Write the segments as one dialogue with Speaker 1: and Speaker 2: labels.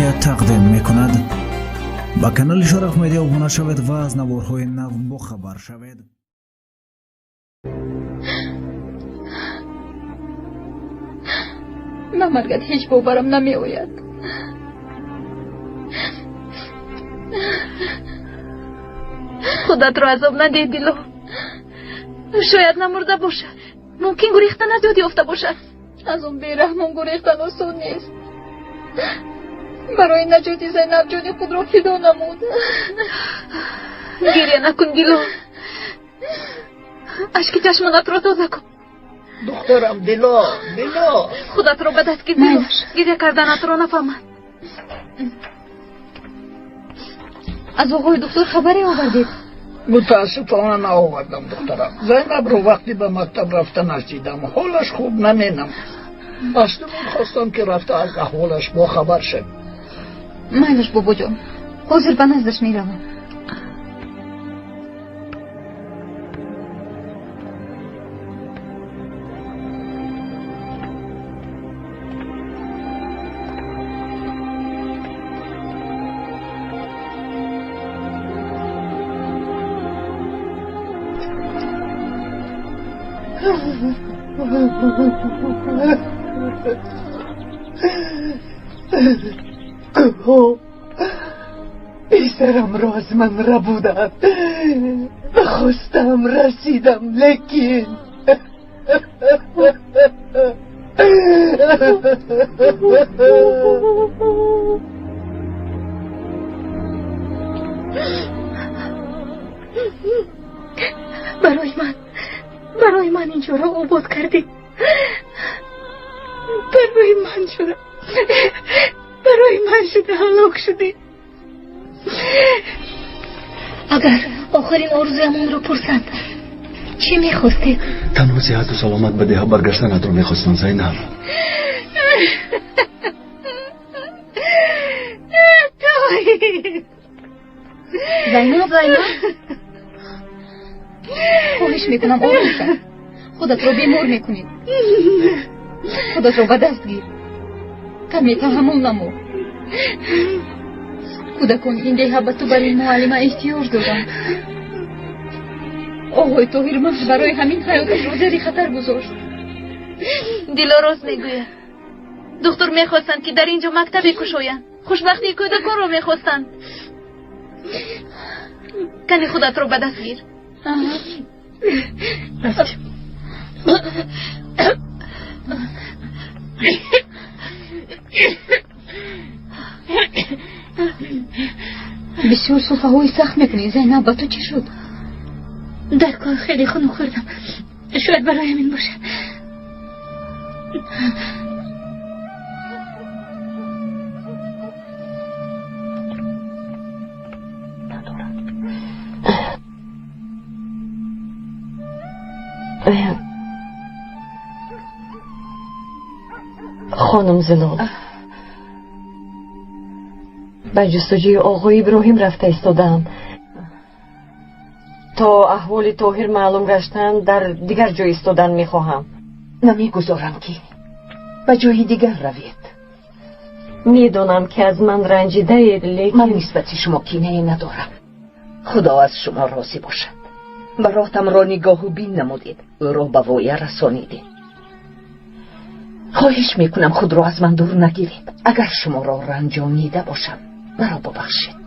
Speaker 1: مدیا تقدیم میکند. با کانال شرف مدیا ابونه شوید و از نوارهای نو با خبر شوید.
Speaker 2: من مرگت هیچ باورم نمی آید. خودت رو عذاب نده دیلو. شاید نمرده باشد. ممکن گریختن از یاد یافته باشد. از اون بیرحمان گریختن آسان نیست. برای نجات زینب جان خود را فدا نمود. گریه نکن دیلو. اشک چشمانت را تازه کن.
Speaker 3: دخترم دیلو
Speaker 2: خودت را به دست گیر دیلو. گریه کردنت را نفهمد. از آقای دکتر خبری آوردید؟
Speaker 3: متاسفانه نآوردم دخترم. زینب رو وقتی به مکتب رفته نشدیدم. حالش خوب نمینم. اصلا خواستم که رفته از احوالش با خبر شد.
Speaker 2: مایلش بابا جان. حاضر به نزدش میروم.
Speaker 4: بیسرم را از من ربودن. خواستم رسیدم لیکن برای من اینجورا آباد کردی. برای من شده هلاک شدی.
Speaker 2: اگر آخرین آرزویمون رو پرسند چی میخواستی؟
Speaker 5: تنها صحت و سلامت به ده برگشتنت رو میخواستم زینب.
Speaker 2: زینب خواهش میکنم آروم شو. خودت رو بیمار میکنی. خودت رو به دست گیر. کمی تحمل نمو. کودکان این دیها به تو برای معلمه احتیاج دارن. آقای طاهر محض برای همین حیاتش رو زیر خطر گذاشت. دیلا راست میگوید. دکتر میخواستند که در اینجا مکتبی کشویند. خوشبختی کودکان رو میخواستند. کنی خودت رو به دست گیر. بسیار صفحه های سخت میکنی زینب. با تو چی شد؟ در کار خیلی خونو خوردم. شاید برای همین باشه.
Speaker 6: خانم زلال به جستجوی آقای ابراهیم رفته ایستادم. تا احوال طاهر معلوم گشتن در دیگر جای ایستادن میخواهم.
Speaker 4: نمیگذارم که به جای دیگر روید.
Speaker 6: میدونم که از من رنجیده اید لیکن
Speaker 4: من نسبت شما کینه ندارم. خدا از شما راضی باشد. براتم را نگاه و بین نمودید. او را به وایه رسانیدید. خواهش میکنم خود را از من دور نگیرید. اگر شما را رنجانیده باشم مرا ببخشید.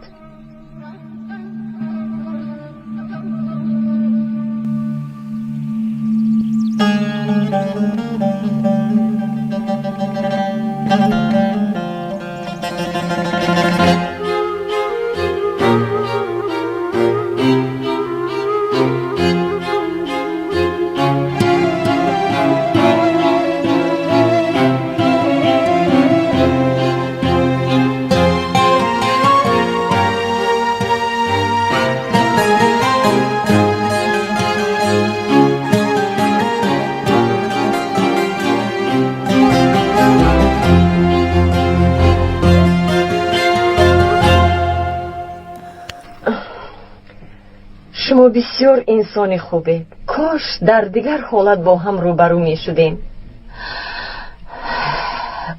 Speaker 6: شما بسیار انسان خوبه. کاش در دیگر حالت با هم روبرو می شدیم.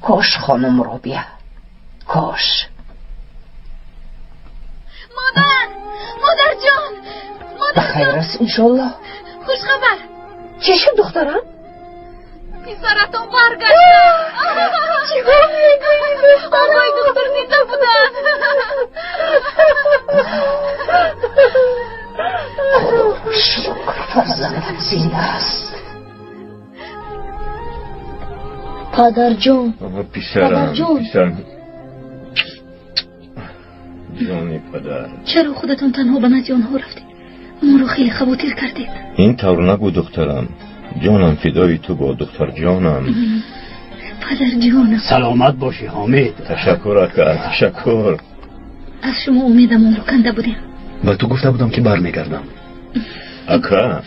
Speaker 4: کاش خانم رابیه کاش.
Speaker 2: مادر جان،
Speaker 4: بخیر است انشالله.
Speaker 2: خوش خبر.
Speaker 4: چی شد دخترم؟
Speaker 2: پسرتون برگشت.
Speaker 4: چیکار میکنی دخترم؟
Speaker 2: آقای دکتر زنده بودن.
Speaker 4: شکر فرزندم زنده است.
Speaker 7: پدر جان،
Speaker 8: پسرم
Speaker 7: جان.
Speaker 8: پسرم جانی پدر،
Speaker 7: چرا خودتون تنها به نزد آنها رفتید؟ ما رو خیلی خواطر کردید.
Speaker 8: این طور نگو دخترم. جانم فدای تو با دختر جانم.
Speaker 7: پدر جانم،
Speaker 9: سلامت باشی حامد.
Speaker 8: تشکر اکا، تشکر.
Speaker 7: از شما امیدمون رو کنده بودیم.
Speaker 5: به تو گفته بودم که برمیگردم.
Speaker 8: اکا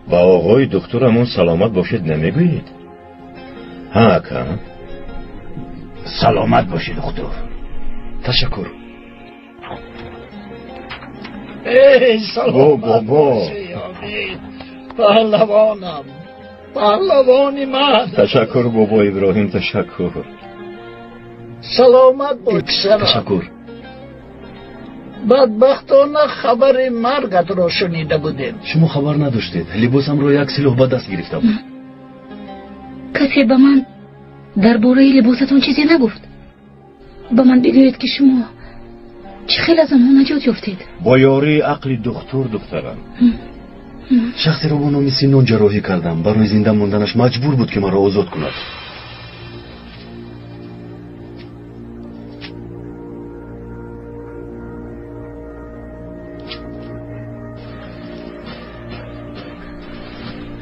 Speaker 8: با آقای دکترمون سلامت باشید نمیگویید؟ ها اکا؟
Speaker 9: سلامت باشی دکتر.
Speaker 5: تشکر.
Speaker 3: ای سلامت
Speaker 8: بابا.
Speaker 3: باشی حامد. پهلوانم، پهلوانی من.
Speaker 8: تشکر بابا ابراهیم، تشکر.
Speaker 3: سلامت باش پسرم.
Speaker 5: تشکر.
Speaker 3: بدبختانه خبر مرگت را شنیده بودیم.
Speaker 5: شما خبر نداشتید. لباسم رو یک سلاح به دست گرفته بود.
Speaker 7: کسی به من درباره لباستون چیزی نگفت. به من بگویید که شما چه خیلی از آنها نجات یافتید.
Speaker 8: با یاری عقل دخترم.
Speaker 5: شخصی رو با نام سینون جراحی کردم. برای زنده موندنش مجبور بود که مرا آزاد کند.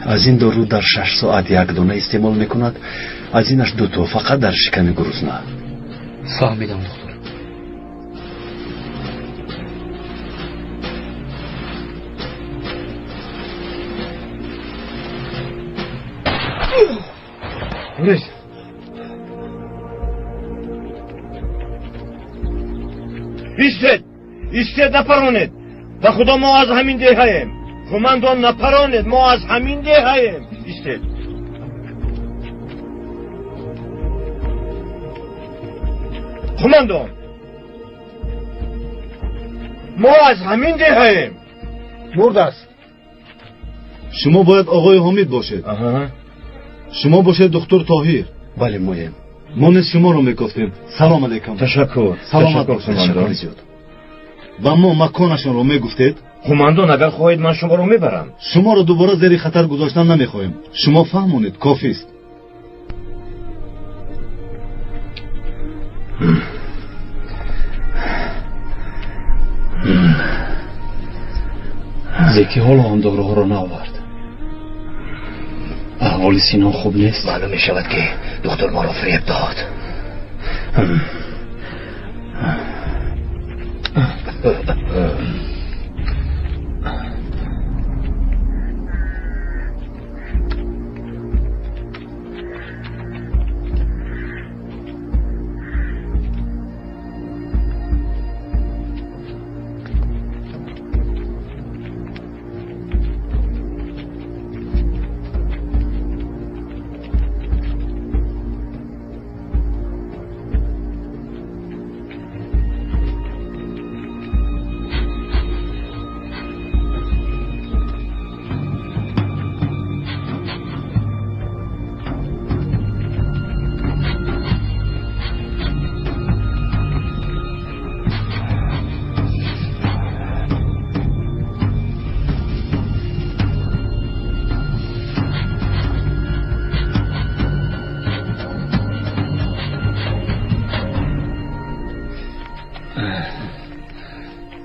Speaker 5: از این دارو در 6 ساعت 1 دانه استعمال میکند. از اینش 2 تا فقط در شکم گرسنه.
Speaker 9: فهمیدم دکتر.
Speaker 8: ایستید نپرانید. و خدا ما از همین دهاییم. قماندان نپرانید، ما از همین دهاییم. ایستید. قماندان ما از همین دهاییم.
Speaker 5: مرد است. شما باید آقای حامد باشید. شما باشید دکتر طاهر. بله مایم. ما نیز شما رو میگفتیم. سلام علیکم.
Speaker 8: تشکر.
Speaker 5: سلامت
Speaker 8: تشکر
Speaker 5: باشید.
Speaker 8: قماندان.
Speaker 5: و ما مکانشون رو میگفتید.
Speaker 8: قماندان اگر خواهید من شما رو میبرم.
Speaker 5: شما رو دوباره زیر خطر گذاشتن نمیخوایم. شما فهمونید کافی است.
Speaker 9: زکی حالا هم داروها رو نآورد. احوال سینان خوب نیست.
Speaker 5: معلوم می شود که دکتر ما رو فریب داد.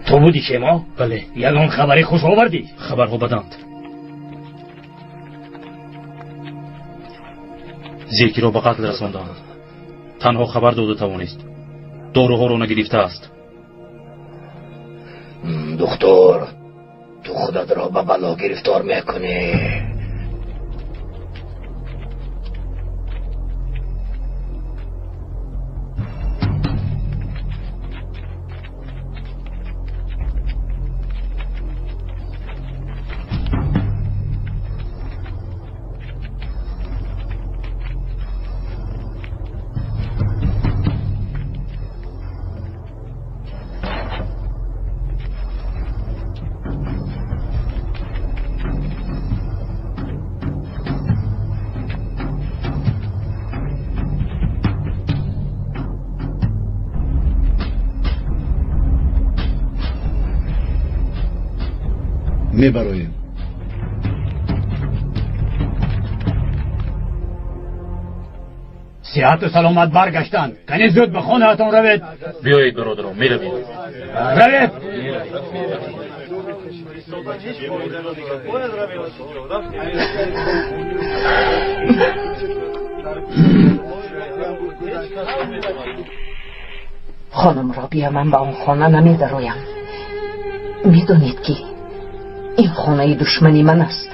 Speaker 9: تو بودی که ما؟ بله. یگان خبری خوش آوردی؟ خبرها بدند. زیکی را به قتل رساندند. تنها خبر داده توانست. داروها را نگرفته است.
Speaker 5: دکتر تو خودت را به بلا گرفتار میکنی. میبرایم.
Speaker 10: صحت و سلامت برگشتند. کنی زود به خانه هاتون روید.
Speaker 9: بیایید برادران، میرویم.
Speaker 10: روید.
Speaker 4: خانم رابیه، من به اون خانه نمیدرویم. میدونید که این خانه دشمنی من است.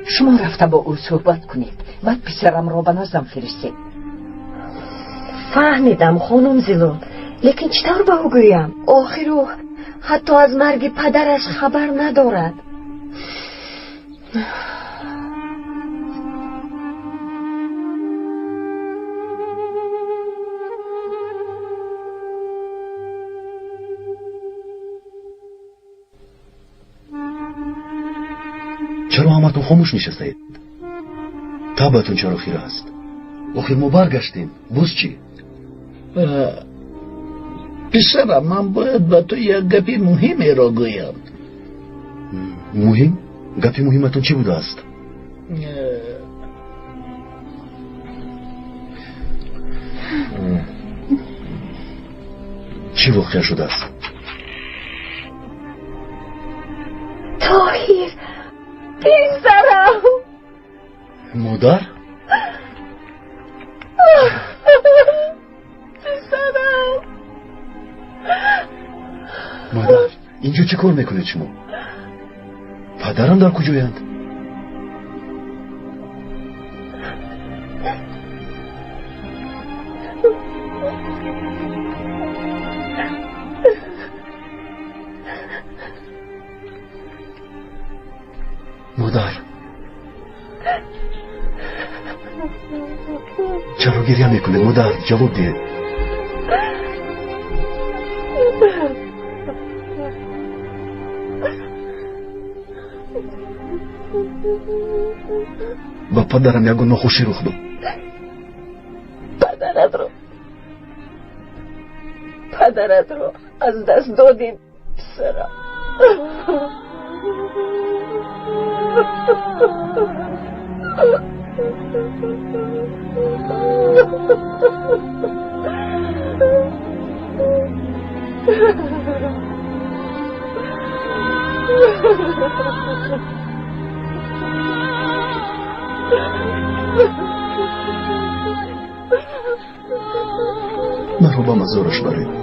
Speaker 4: شما رفته با او صحبت کنید، بعد پسرم را به نزدم فرستید.
Speaker 6: فهمیدم خانم زیلو، لیکن چطور به او گویم؟ آخر او حتی از مرگ پدرش خبر ندارد.
Speaker 5: چرا همتون خاموش نشستید؟ طبعتون چرا خیره است؟ آخر ما برگشتیم، بوز چی؟
Speaker 3: پسرم، من باید به تو یک گپی مهمی را گویم.
Speaker 5: مهم؟ گپی مهمتون چی بوده است؟ چی واقع شده است؟
Speaker 6: طاهر، پسرم.
Speaker 5: مادر؟
Speaker 6: پسرم.
Speaker 5: مادر، اینجا چه کار میکنید شما؟ پدرم در کجایند؟ مادر، چرا گریه میکنید مادر؟ جواب دهید. با پدرم یکون ناخوشی رخ داد.
Speaker 6: پدرت رو از دست دادیم پسرم.
Speaker 5: من رو با مزارش بریم.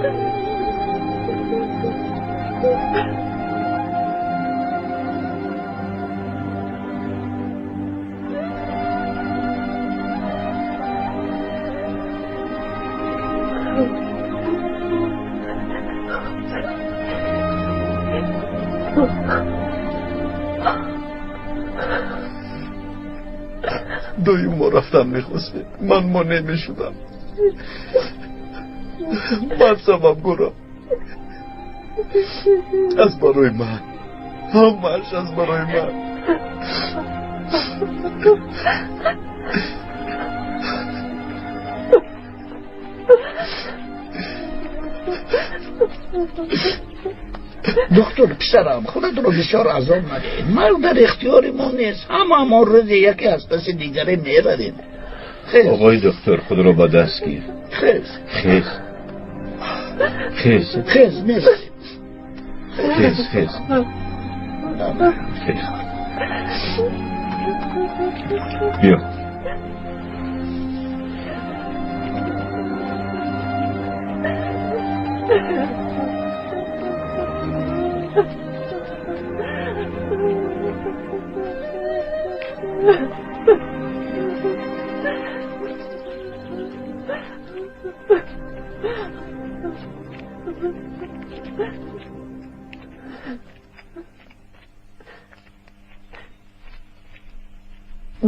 Speaker 5: دایم ما رفتم میخواسته، من ما نمیشدم. من سبب گرم از برای من، همش از برای من.
Speaker 3: دکتر پسرم، خودت رو بسیار عذاب نده. مرگ در اختیار ما نیست. همه ما روز یکی از پس دیگری میبریم.
Speaker 8: آقای دکتر، خود رو با دست گیر.
Speaker 3: خیز میبریم.
Speaker 8: خیز بیا.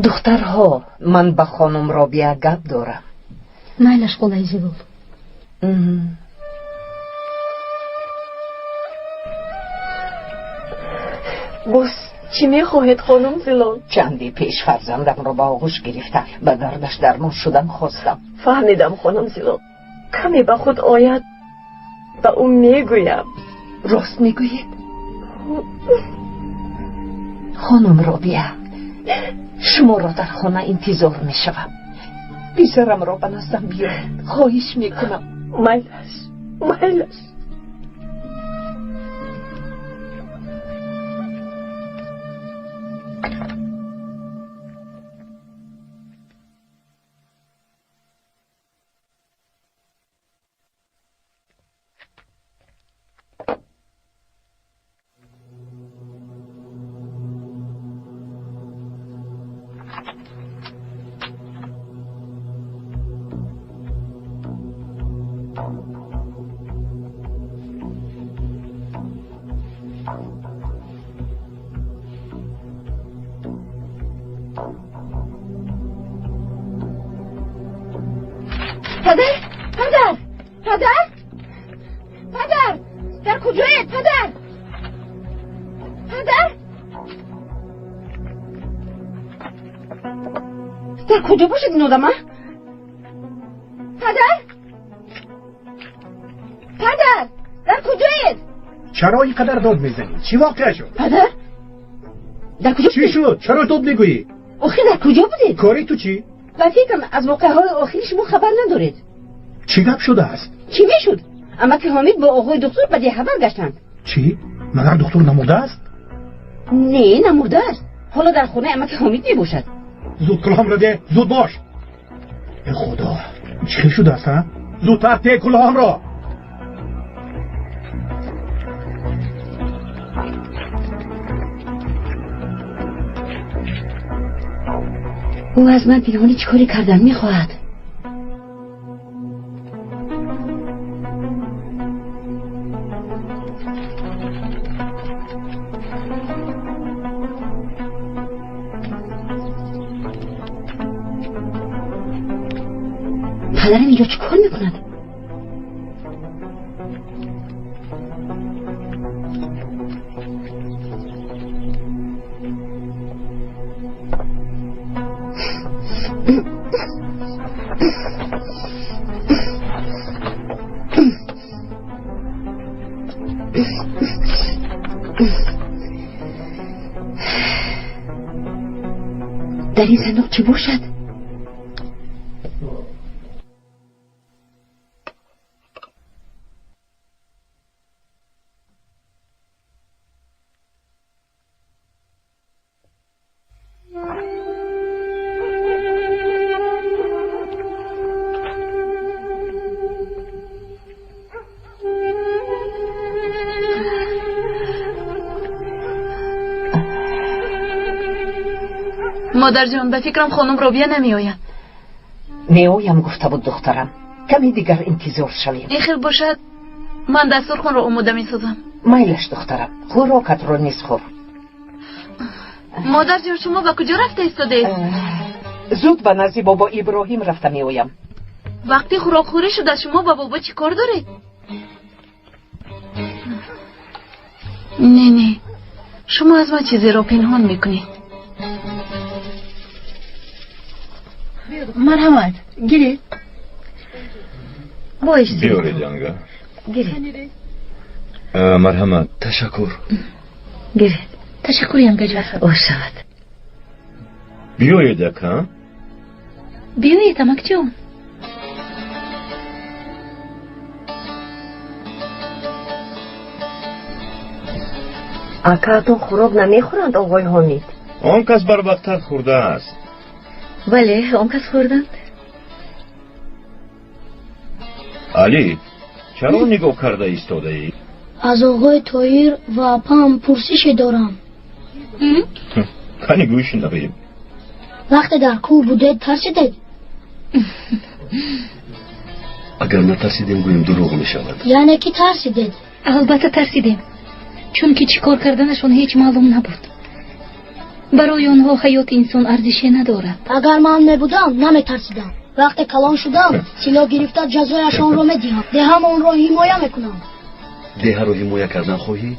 Speaker 4: دخترها، من با خانم رابیه گپ دارم.
Speaker 7: مایلش قولای زیلول.
Speaker 6: باز چی میخواهید خانم زیلول؟
Speaker 4: چندی پیش فرزندم رو با آغوش گرفتم، به دردش درمان شدن خواستم.
Speaker 6: فهمیدم خانم زیلول. کمی به خود آید به اون میگویم.
Speaker 4: راست میگویید؟ خانم رابیه، شما را در خانه انتظار می شوم. پسرم را به نزدم بیارید، خواهش می کنم.
Speaker 6: میل است. پدر در کجایید پدر؟ در کجا باشید این آدمه؟ پدر در کجایید؟
Speaker 10: چرا اینقدر داد میزنی؟ چی واقعه شد؟
Speaker 6: پدر در کجا
Speaker 10: چی شد؟ چرا داد میگویی؟
Speaker 6: آخه در کجا بودید؟
Speaker 10: کاری تو چی؟
Speaker 6: و فکرم از واقعه های آخری شما خبر ندارید.
Speaker 10: چی گپ شده است؟
Speaker 6: چی میشد؟ اما که حامد با آقای دکتر به ده خبر گشتند.
Speaker 10: چی؟ مگر دکتر نمرده است؟
Speaker 6: نه نمرده است. حالا در خونه اما که حامد می باشد.
Speaker 10: زود کلاهم را ده، زود باش. ای خدا، چی شده است ها؟ زودتر ده کلاهم را.
Speaker 6: او از من پنهانی چی کاری کردن میخواهد؟ پدرم اینجا چی کار میکند؟ در این صندوق چی باشد؟
Speaker 2: مادر جان به فکرم خانم رابیه نمی آید.
Speaker 4: می آیم گفته بود دخترم، کمی دیگر انتظار شویم.
Speaker 2: این خیلی باشد من دسترخوان را آماده می سازم.
Speaker 4: میلش دخترم، خوراکت را نیز خور.
Speaker 2: مادر جان شما به کجا رفته ایستاده؟
Speaker 4: زود به نزد بابا ابراهیم رفته می آیم.
Speaker 2: وقتی خوراک خوری شده شما با بابا چی کار دارید؟ نه شما از من چیزی را پنهان میکنید.
Speaker 7: مرحمت گیرید
Speaker 6: بایشتی
Speaker 8: بیارید یانگا.
Speaker 6: گیرید
Speaker 8: مرحمت تشکر.
Speaker 6: گیرید
Speaker 7: تشکری هم گجا
Speaker 6: او شود.
Speaker 8: بیایید یکم.
Speaker 7: بیایید تمک جون.
Speaker 6: اکاتون خوراک نمیخورند آقای حامد؟
Speaker 8: آن کس بر وقتر خورده است.
Speaker 6: بله آن کس خوردند.
Speaker 8: علی چرا نگاه کرده ایستاده ای؟
Speaker 11: از آقای طاهر و پام پرسش دارم.
Speaker 8: کنی گوش نبیم.
Speaker 11: وقت در کوه بوده ترسیدید؟
Speaker 5: اگر نترسیدیم گویم دروغ می شود.
Speaker 11: یعنی که ترسیدید؟
Speaker 7: البته ترسیدیم، چون که چیکار کردنشون هیچ معلوم نبود. برای آنها حیات انسان ارزشی ندارد.
Speaker 11: اگر من نبودم نمیترسیدم. وقتی کلان شدم سلاح گرفته جزایشان را میدهم. دهم آن را حمایه میکنم.
Speaker 5: ده رو حمایه کردن خواهی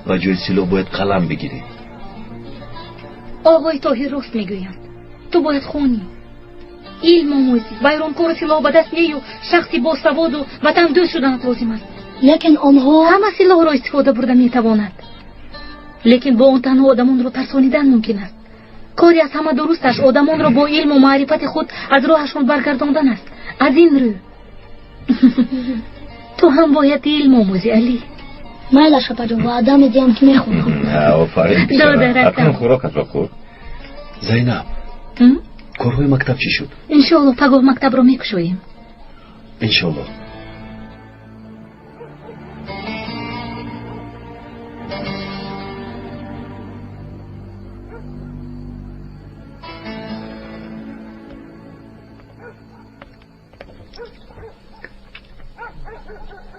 Speaker 5: و جای سلاح باید قلم بگیری.
Speaker 7: آقای طاهر راست میگویند. تو باید خونی، علم آموزی، ویرانکار سلاح به دست نیاری و شخصی با سواد و وطن دوست شدنت لازم است.
Speaker 11: لیکن آنها
Speaker 7: همه سلاح را استفاده برده میتواند، لیکن با اون تنها آدمان رو ترسانیدن ممکن است. کاری از همه درستش آدمان را با علم و معرفت خود از راهشون برگرداندن است. از این رو تو هم باید علم آموزی علی.
Speaker 11: مایلا شپا جان و آدم دیم که میخونم.
Speaker 8: آفرین پسرم. اکنون خوراکت را خور.
Speaker 5: زینب کارهای مکتب چی شد؟
Speaker 7: انشاءالله پگاه مکتب را میکشویم.
Speaker 5: انشاءالله.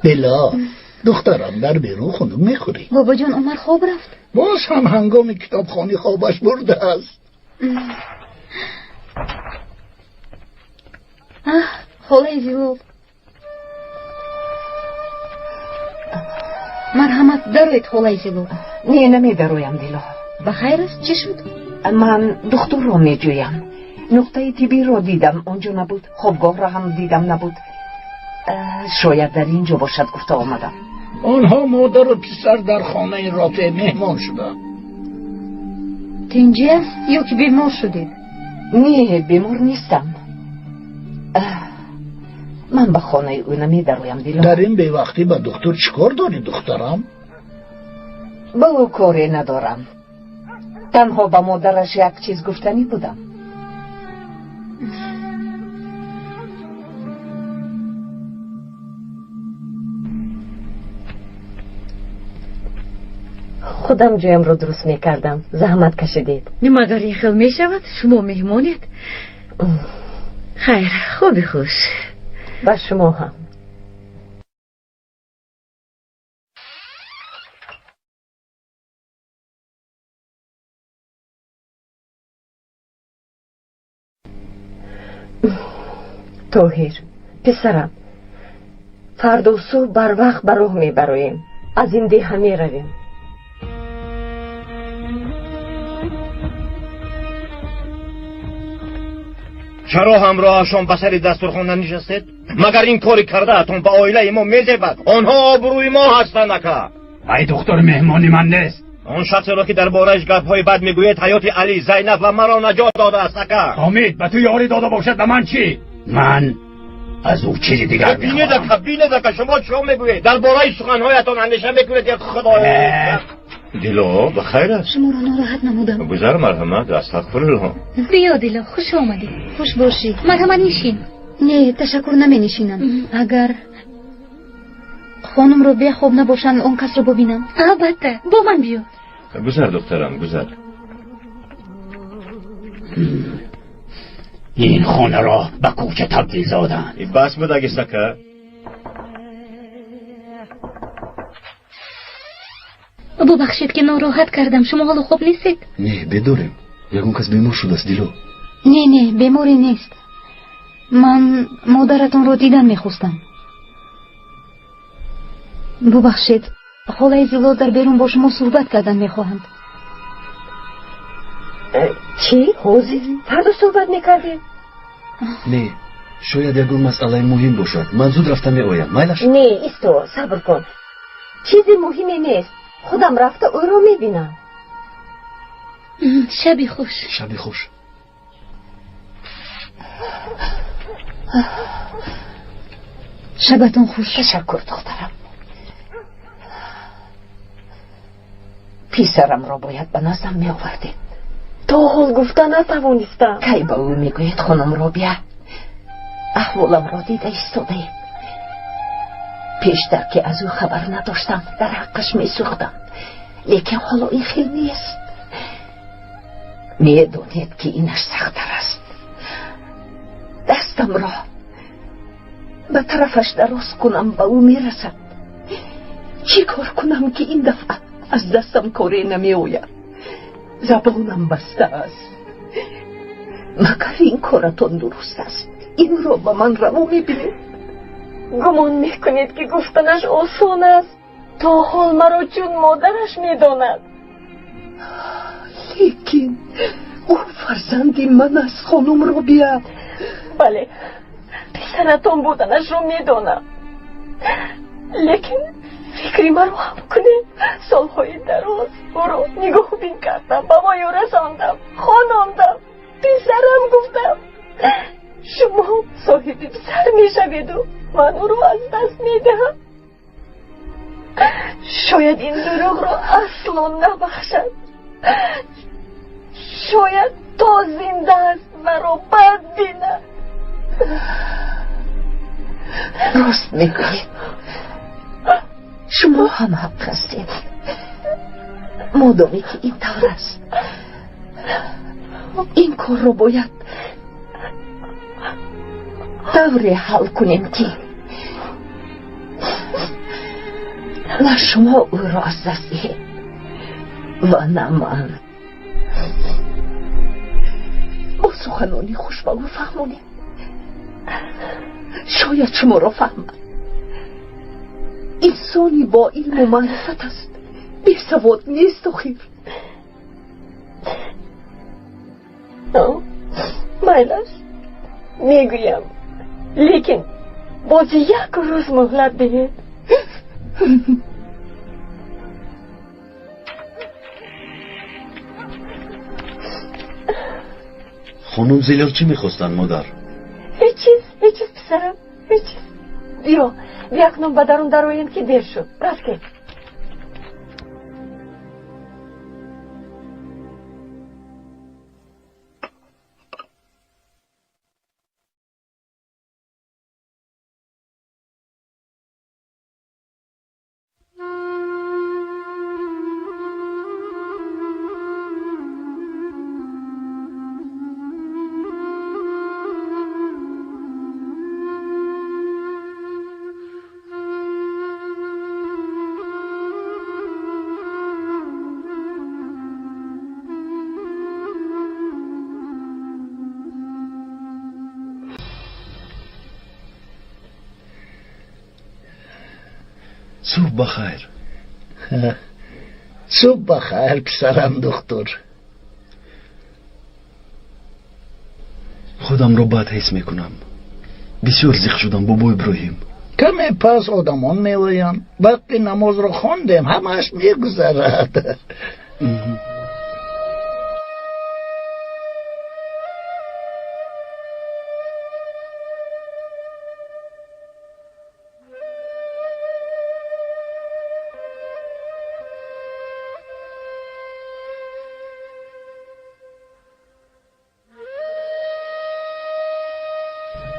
Speaker 3: بلا دخترم در بیرون خانم میخوری.
Speaker 7: بابا جان عمر خواب رفت.
Speaker 3: باز هم هنگام کتابخوانی خوابش برده است.
Speaker 7: خاله زیو مرحمت دارید خاله زیو.
Speaker 4: نه نمیدرویم دیلا.
Speaker 7: بخیر است؟ چی شد؟
Speaker 4: من دکتر را میجویم. نقطه طبی را دیدم اونجا نبود. خوابگاه را هم دیدم نبود. شاید در اینجا باشد گفته آمدم.
Speaker 3: آنها مادر و پسر در خانه رافع مهمان شدند.
Speaker 7: تنجی است یا که بیمار شدید؟
Speaker 4: نه بیمار نیستم. من به خانه او نمیدرویم دیلا.
Speaker 3: در این به وقتی به دکتر چیکار داری دخترم؟
Speaker 4: با او کاری ندارم. تنها به مادرش یک چیز گفتنی بودم.
Speaker 6: خودم جایم رو درست میکردم. زحمت کشیدید.
Speaker 7: مگر این خیل میشود؟ شما مهمانید؟ خیر خوبی خوش.
Speaker 6: و شما هم. طاهر پسرم فردا صبح بر وقت به راه میبرویم. از این ده می رویم.
Speaker 8: چرا همراهشان به سر دسترخوان ننشستید؟ مگر این کاری کرده اتون به عائله ما میزبد؟ آنها آبروی ما هستند اکا.
Speaker 10: ای دختر مهمانی من نیست.
Speaker 8: آن شخصی را که در بارش گپ‌های بد میگوید حیات علی، زینب و مرا نجات داده است اکا.
Speaker 10: حامد به تو یاری داده باشد به من چی؟ من از او چیزی دیگر میخوام.
Speaker 8: بینید که شما چرا میگوید؟ در بارای سخنهایتان اندیشه میکنید یک خدای. دیلو بخیر است؟
Speaker 7: شما را ناراحت نمودم.
Speaker 8: گذر مرحمت استغفرالله.
Speaker 7: بیا دیلا خوش آمدی. خوش باشی. مرحمت نشین. نه تشکر نمی نشینم. اگر خانم رو بیا خوب نباشن اون کس رو ببینم. البته با من بیا.
Speaker 8: گذر دخترم گذر.
Speaker 10: این خانه را به کوچه تبدیل دادن.
Speaker 8: این بس بود اگه سکه.
Speaker 7: ببخشید که ناراحت کردم. شما حالا خوب نیستید؟
Speaker 5: نه بداریم. یکون کس بیمار شده است دیلو.
Speaker 7: نه بیماری نیست. من مادرتون رو دیدن میخواستم. ببخشید خاله زیلا در بیرون با شما صحبت کردن میخواهند.
Speaker 6: چی؟ حوزی؟ فردا صحبت میکردید؟
Speaker 5: نه شاید یکون مسئله مهم باشد. من زود رفته می آیم. میلش؟
Speaker 6: نه ایستو صبر کن. چیزی مهمی نیست. خودم رفته او رو میبینم.
Speaker 7: شبی خوش.
Speaker 5: شبی خوش.
Speaker 7: شبتون خوش.
Speaker 4: تشکر دخترم. پیسرم را باید به نزدم می آوردید.
Speaker 6: تا حال گفتن نتوانستم.
Speaker 4: کی با او میگوید خانم را بیا. احوالم را دیده ایستاده. پیشتر که از او خبر نداشتم در حقش می سوختم. لیکن حالا این خیلی نیست. می دونید که اینش سخت‌تر است. دستم را به طرفش دراز کنم به او می رسد. چی کار کنم که این دفعه از دستم کاری نمی آید؟ زبانم بسته است. مگر این کارتون درست است؟ این را به من روا می بینید؟
Speaker 6: گمان میکنید که گفتنش آسان است. تا حال مرا چون مادرش میداند.
Speaker 4: لیکن او فرزندی من است خانم را بیا.
Speaker 6: بله پسرتون بودنش رو میدانم. لیکن فکری مرا هم کنیم. سالهای دراز او را نگاه بین کردم، با ما رساندم، خاناندم، پسرم گفتم شما صاحب پسر میشوید و من او را از دست میدهم. شاید این دروغ را اصلا نبخشد، شاید تا زنده است مرا بد بیند.
Speaker 4: راست میگویید، شما هم حق هستید. مادامی که این طور است، این کار رو باید دوره حل کنیم که نه شما او را از دست دهید و نه من. با سخنانی خوش بگو فهمونیم، شاید شما را فهمد. انسانی با علم و معرفت است، بی سواد نیست و خیر.
Speaker 6: میل است میگویم، لیکن باز یک روز مهلت دهید.
Speaker 5: خانم زیلال چی میخواستن مادر؟
Speaker 6: هیچ چیز پسرم، هیچ چیز. بیا اکنون به درون درویم که دیر شد. راست که
Speaker 5: صبح بخیر.
Speaker 3: صبح بخیر پسرم دکتر.
Speaker 5: خودم رو بد حس میکنم. بسیار زیخ شدم بابا ابراهیم.
Speaker 3: کمی پس آدمان میوین وقتی نماز رو خواندیم همش میگذرد.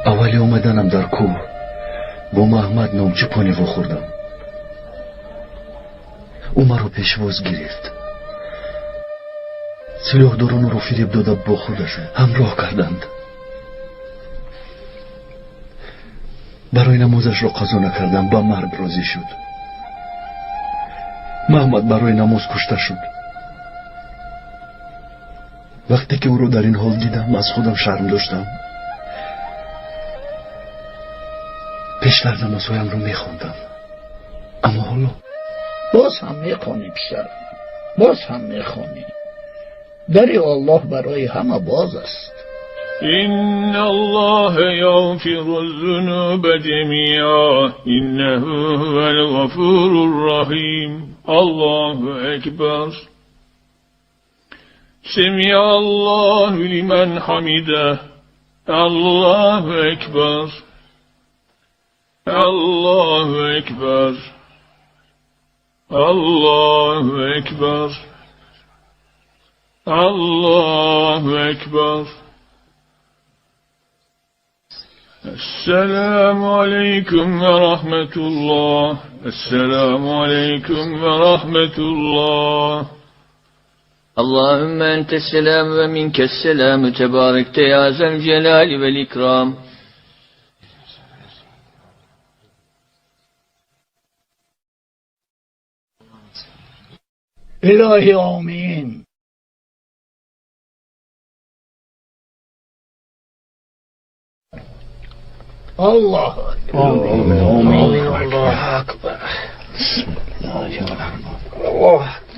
Speaker 5: اولی اومدنم در کوه با محمد نامچه پانیوا خوردم. او مرا پیشواز گرفت، سلاح داران رو فریب داده با خودشون همراه کردند. برای نمازش را قضا نکردم، با مرگ راضی شد. محمد برای نماز کشته شد. وقتی که او رو در این حال دیدم از خودم شرم داشتم. پیشتر نمازهایم رو میخوندم، اما حالا
Speaker 3: باز هم میخونی پسرم، باز هم میخونی. دری الله برای همه باز است.
Speaker 12: إن الله يغفر الذنوب جميعا إنه هو الغفور الرحيم. الله أكبر. سمع الله لمن حمده. الله أكبر. الله أكبر. الله أكبر. الله أكبر. السلام عليكم ورحمة الله. السلام عليكم ورحمة الله.
Speaker 13: اللهم أنت السلام ومنك السلام تباركت يا ذا الجلال والإكرام.
Speaker 3: الهی آمین. الله
Speaker 10: آمین آمین. الله اکبر. بسم الله الرحمن الرحیم.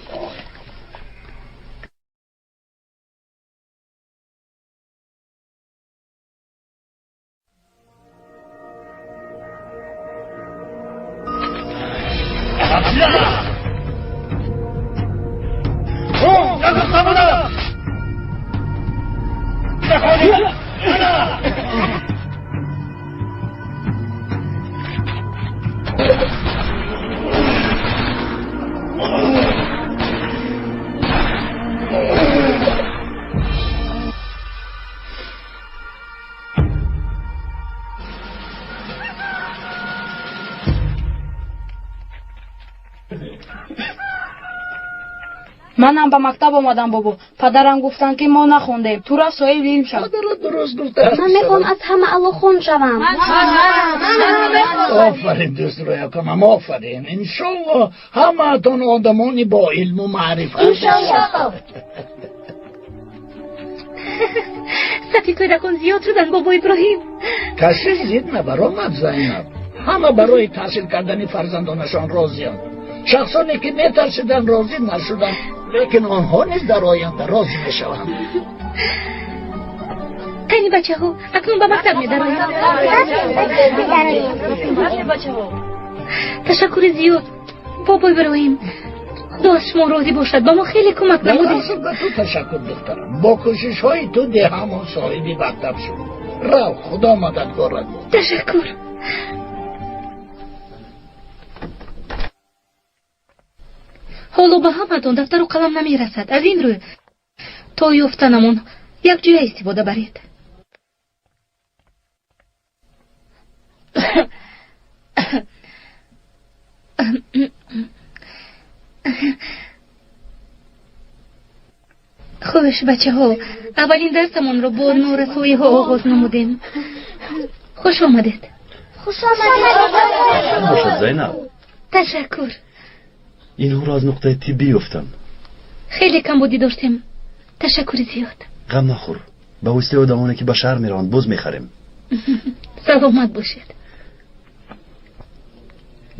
Speaker 11: منم به مکتب آمدم بابا. پدرم گفتن که ما نخوندیم. تو را صاحب علم شو.
Speaker 3: درست گفته.
Speaker 11: من میخوام از همه اول خون شوم.
Speaker 3: آفرین دوست رویا کنم، آفرین. انشالله همه تون آدمانی با علم و معرفت.
Speaker 11: انشالله.
Speaker 7: سطحی کودکان زیاد شدن بابا ابراهیم.
Speaker 3: کسی زید نبرآمد زینب. همه برای تحصیل کردن فرزندانشان راضی‌اند. شخصانی که میترسیدن راضی نشدن، لیکن آنها نیز در آینده راضی میشوند.
Speaker 7: کنی بچه ها اکنون به مکتب میداریم. تشکر زیاد بابا ابراهیم. خدا از شما راضی باشد، با ما خیلی کمک نمودید.
Speaker 3: به تو تشکر دخترم. با کوشش های تو ده همون صاحبی مکتب شد. رو خدا مددگارت بود.
Speaker 7: تشکر. حالا به همتون دفتر و قلم نمی رسد. از این روی تا یافتنمون یک جای استفاده برید. خوبش بچه ها، اولین درسمون رو با نور سویه ها آغاز نمودیم. خوش آمدید.
Speaker 11: خوش آمدید.
Speaker 5: باشد زینب.
Speaker 7: تشکر.
Speaker 5: این رو از نقطه طبی افتم.
Speaker 7: خیلی کم بودی داشتیم. تشکر زیاد.
Speaker 5: غم نخور. به وسیله آدمانی که به شهر میرن بز میخریم.
Speaker 7: سلامت باشید.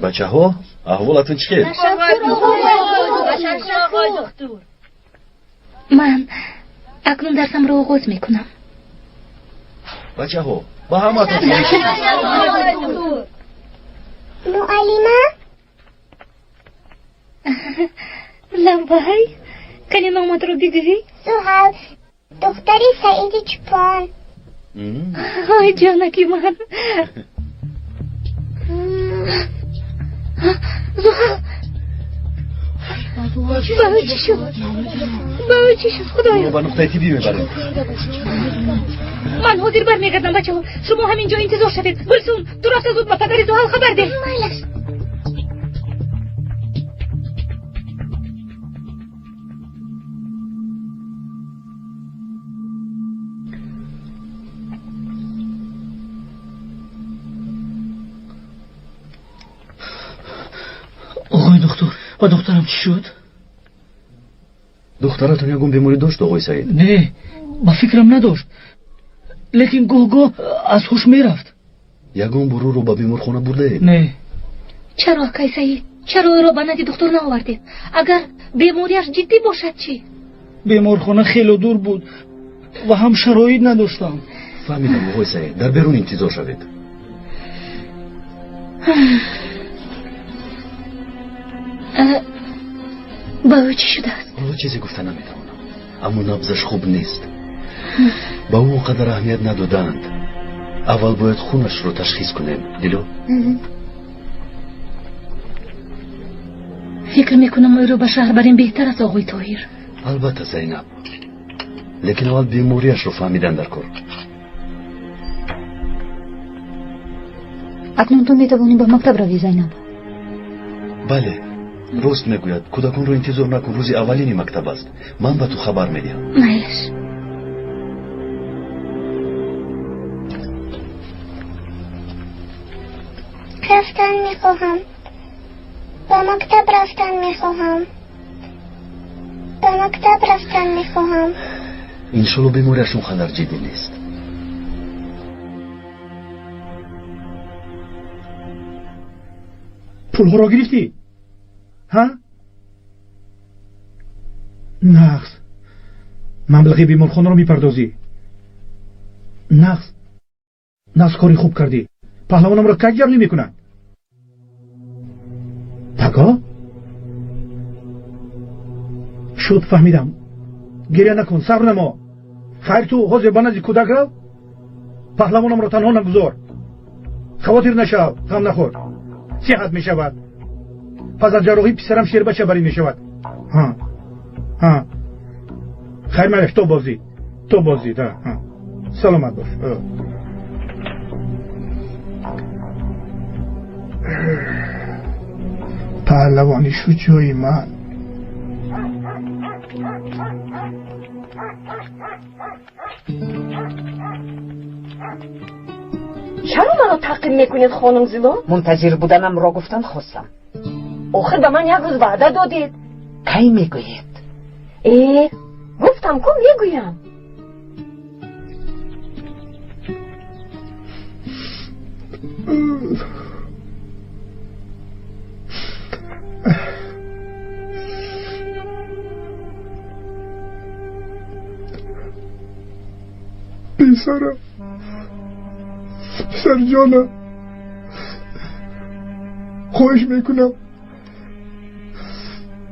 Speaker 5: بچه ها احوالتون چیه؟
Speaker 7: من اکنون درسم رو آغاز میکنم.
Speaker 5: بچه ها با همتون
Speaker 11: معلمه
Speaker 7: لبای کنی نامت رو بگوی؟
Speaker 11: سوهل دختری سعید چپان.
Speaker 7: های جانکی من. زوهل باید چی شد؟ باید چی شد خدایا؟
Speaker 5: با نقطه طبی میبریم.
Speaker 7: من حاضر برمیگردم بچه ها. شما همینجا انتظار شدید. برسون درست زود به پدر زوهل خبر ده.
Speaker 10: آقای دکتر و دخترم چی شد؟
Speaker 5: دخترتون یکم بیماری داشت آقای سعید؟
Speaker 10: نه با فکرم نداشت، لیکن گاه از هوش میرفت.
Speaker 5: یکم برو رو با بیمارخانه برده؟
Speaker 10: نه.
Speaker 7: چرا آقای سعید؟ چرا او را به نزد دکتر نآوردید؟ اگر بیماریش جدی باشد چی؟
Speaker 10: بیمارخانه خیلی دور بود و هم شرایط نداشتم.
Speaker 5: فهمیدم آقای سعید، در بیرون انتظار شوید.
Speaker 7: با او چی شده است؟
Speaker 5: او چیزی گفته نمیتوانم، اما نبضش خوب نیست. با او قدر اهمیت ندادند. اول باید خونش رو تشخیص کنیم. دیلو؟
Speaker 7: فکر میکنم او رو به شهر بریم بهتر است آقای طاهر.
Speaker 5: البته زینب، لیکن اول بیماریش رو فهمیدن در کار.
Speaker 7: اکنون تو میتوانی به مکتب روی زینب؟
Speaker 5: بله، راست میگوید. کودکان رو انتظار نکن، روزی اولین مکتب است. من به تو خبر میدم.
Speaker 7: میلش.
Speaker 11: رفتن میخواهم. به مکتب رفتن میخواهم. به مکتب رفتن میخواهم.
Speaker 5: انشالله بیماریشون خطر جدی نیست.
Speaker 10: پولها را گرفتی؟ ها؟ نقص مبلغ بیمارخانه را میپردازی. نقص کاری خوب کردی. پهلوانم را کج جمع نمیکنند. تکا؟ شد فهمیدم. گریه نکن، صبر نما. خیر تو حاضر به نزد کودک رو. پهلوانم را تنها نگذار. خواطر نشو، غم نخور. صحت می شود. پس از جراحی پسرم شیر بچه بری می شود. ها خیر ملک، تو بازی ده. سلامت باش. پهلوانی شو جای من.
Speaker 6: چرا منو تعقیب میکنید خانم زیلا؟
Speaker 4: منتظر بودنم را گفتن خواستم.
Speaker 6: آخه به من یک روز وعده دادید.
Speaker 4: کی میگویید؟
Speaker 6: گفتم کن میگویم.
Speaker 10: پسرم، پسر جانم، خواهش میکنم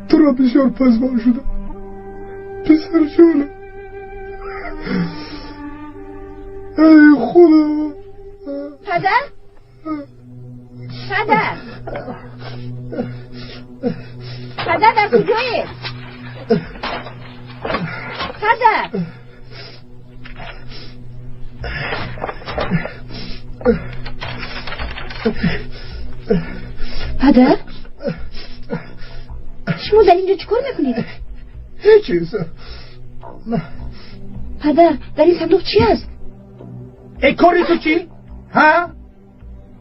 Speaker 10: تو را بسیار پزبان شدم. پسر جانم، ای خدا.
Speaker 2: پدر؟ پدر؟ پدر در کجایی؟ پدر؟ پدر؟ شما در اینجا چیکار میکنید؟
Speaker 10: هیچ چیز.
Speaker 2: پدر در این صندوق چی هست؟
Speaker 10: ای کاری تو چی؟ ها؟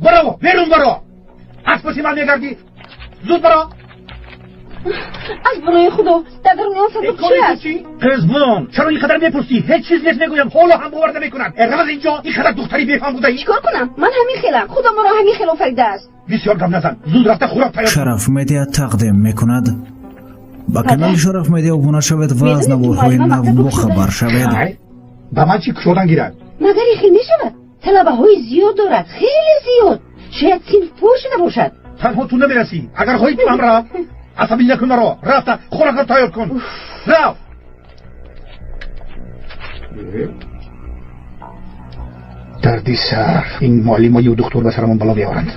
Speaker 10: برو بیرون برو. از پسی من میگردی. زود برو.
Speaker 2: از برای خدا در درون اون صندوق چی هست؟
Speaker 10: قزبون چرا این قدر میپرسی؟ هیچ چیز نیست میگویم. حالا هم باور نمیکنن. از اینجا این قدر دختری بیفهم بوده ای؟
Speaker 2: چیکار کنم؟ من همین خیلم. خدا ما را همین خیل آفریده است.
Speaker 10: بسیار گم نزن. زود رفته خوراک تیار.
Speaker 1: شرف مدیا تقدیم میکند. با کانال شرف مدیا ابونه شوید و از نوارهای نو خبر شوید.
Speaker 10: با من چی کشودن گیرد؟
Speaker 2: مگر این خیل میشود؟ طلبه های زیاد دارد، خیلی زیاد. شاید صنف پر شده باشد.
Speaker 10: تنها تو نمیرسی. اگر خواهی تو هم را عصبی نکن رو. رفته خوراک تیار کن. رفت. دردی سر این معلم و دکتر به سرمون بالا بیاورند.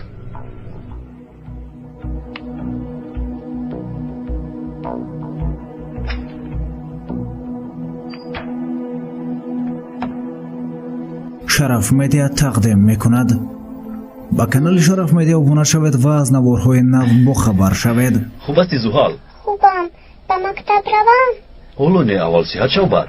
Speaker 1: شرف مدیا تقدیم میکند. با کانال شرف مدیا ابونه شوید و از نوارهای نو با خبر شوید.
Speaker 14: خوب هستی زحال؟
Speaker 15: خوبم. به مکتب روم؟
Speaker 14: حالا نه اول صحت شو بعد.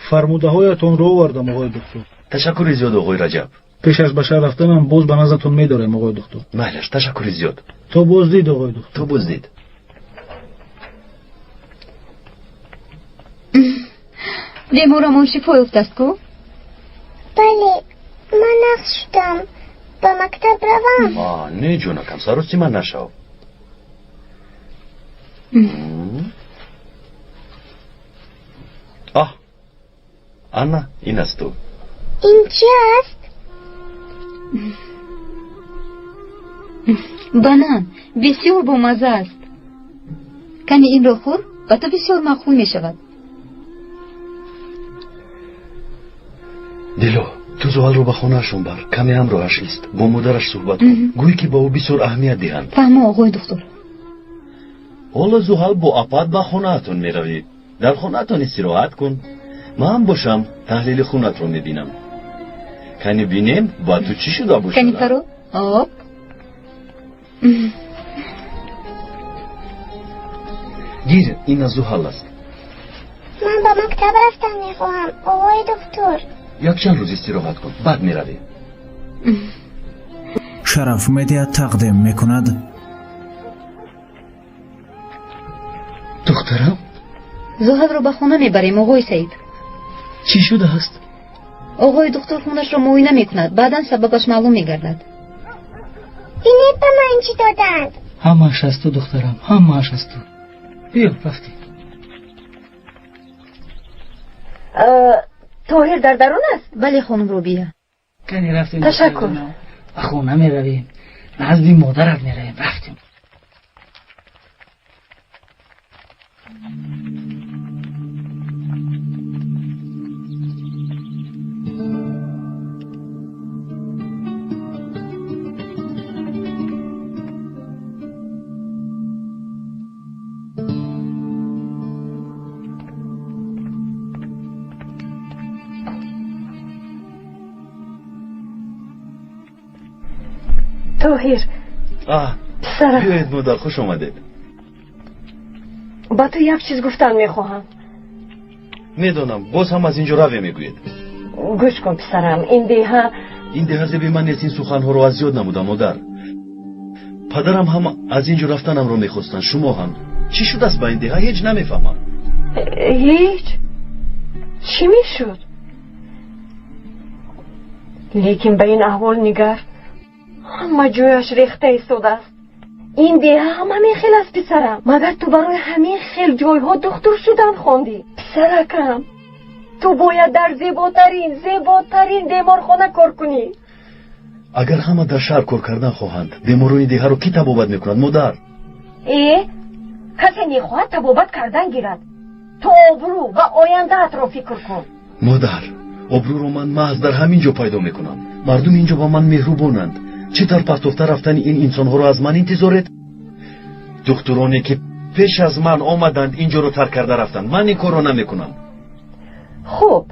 Speaker 10: فرموده هایتون رو آوردم آقای دکتر.
Speaker 14: تشکر زیاد آقای رجب.
Speaker 10: پیش از به شهر رفتنم باز به نظرتون میدارم آقای دکتر.
Speaker 14: مهلش تشکر زیاد.
Speaker 10: تو بازدید آقای دکتر.
Speaker 14: تو بازدید.
Speaker 2: بیمارمون شفای افتست کو؟
Speaker 15: بله من نقص شدم. به مکتب روم؟
Speaker 14: نه جونکم سروستی من نشو. آنا این است تو.
Speaker 15: این چی است؟
Speaker 2: بانان بسیار بامزه است. کنی این رو خور و تو بسیار مقبول می شود.
Speaker 14: دلو تو زحال رو به خونهشون بر. کمی هم راهش است. با مادرش صحبت کن. گویی که با او بسیار اهمیت دهند.
Speaker 2: فهمه آقای دکتر.
Speaker 14: حالا زحال با اپاد به خونهتون می روید. در خونهتون استراحت کن. من باشم تحلیل خونت رو میبینم. کنی بینیم با تو چی شده باشه؟
Speaker 2: کنی فرو؟ آب؟
Speaker 14: گیر این از زحال است.
Speaker 15: من با مکتب رفتن میخواهم آقای دکتر.
Speaker 14: یک چند روز استراحت کن بعد میروی.
Speaker 1: شرف مدیا تقدیم میکند.
Speaker 14: دخترم؟
Speaker 2: زحال رو به خونه میبریم آقای سعید.
Speaker 14: چی شده هست؟
Speaker 2: آقای دکتر خونش رو معاینه میکند. بعدا سببش معلوم میگردد.
Speaker 15: اینه به من چی دادند؟
Speaker 16: همه‌اش از تو دخترم، همه‌اش از تو. بیا رفتی.
Speaker 6: طاهر در درون است؟
Speaker 2: بله خانم رو بیا.
Speaker 16: کنی رفتیم.
Speaker 6: تشکر.
Speaker 16: خونه میرویم. نزد مادرت میرویم. رفتیم.
Speaker 6: طاهر
Speaker 14: پسرم بیایید مادر خوش آمدید.
Speaker 6: به با تو یک چیز گفتن میخواهم.
Speaker 14: میدونم باز هم از اینجا روی میگوید.
Speaker 6: گوش کن پسرم، این دیها
Speaker 14: زبی من نیست. این سخنها رو از زیاد نمودم مادر. پدرم هم از اینجا رفتنم رو میخواستن. شما هم چی شد است با این دیها؟ هیچ نمیفهمم.
Speaker 6: هیچ؟ چی میشد؟ لیکن به این احوال نگر، همه جویش ریخته ایستاده است. این دیها همه میخیل است پسرم. مگر تو برای همین خیل جایها دکتر شدن خوندی؟ پسرکم، تو باید در زیباترین بیمارخانه کار کنی.
Speaker 14: اگر همه در شهر کار کردن خواهند، بیماران دیها رو کی طبابت میکنند مادر؟
Speaker 6: کسی نخواهد طبابت کردن گیرد. تو آبرو و آینده‌ات را فکر کن.
Speaker 14: مادر، آبرو رو من محض در همین جا پیدا میکنم. مردم اینجا با من مهربانند. چطور پس رفتن این انسانها رو از من انتظارت؟ دکترانی که پیش از من آمدند اینجا رو ترک کرده رفتند. من این کار رو نمیکنم.
Speaker 6: خوب،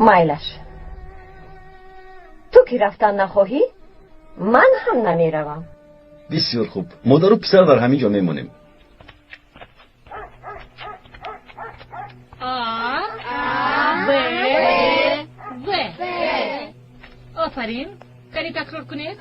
Speaker 6: مایلش. تو که رفتن نخواهی، من هم نمیروم.
Speaker 14: بسیار خوب، مادر و پسر در همین جا میمونیم.
Speaker 7: آفرین. کاری تکرار کنید.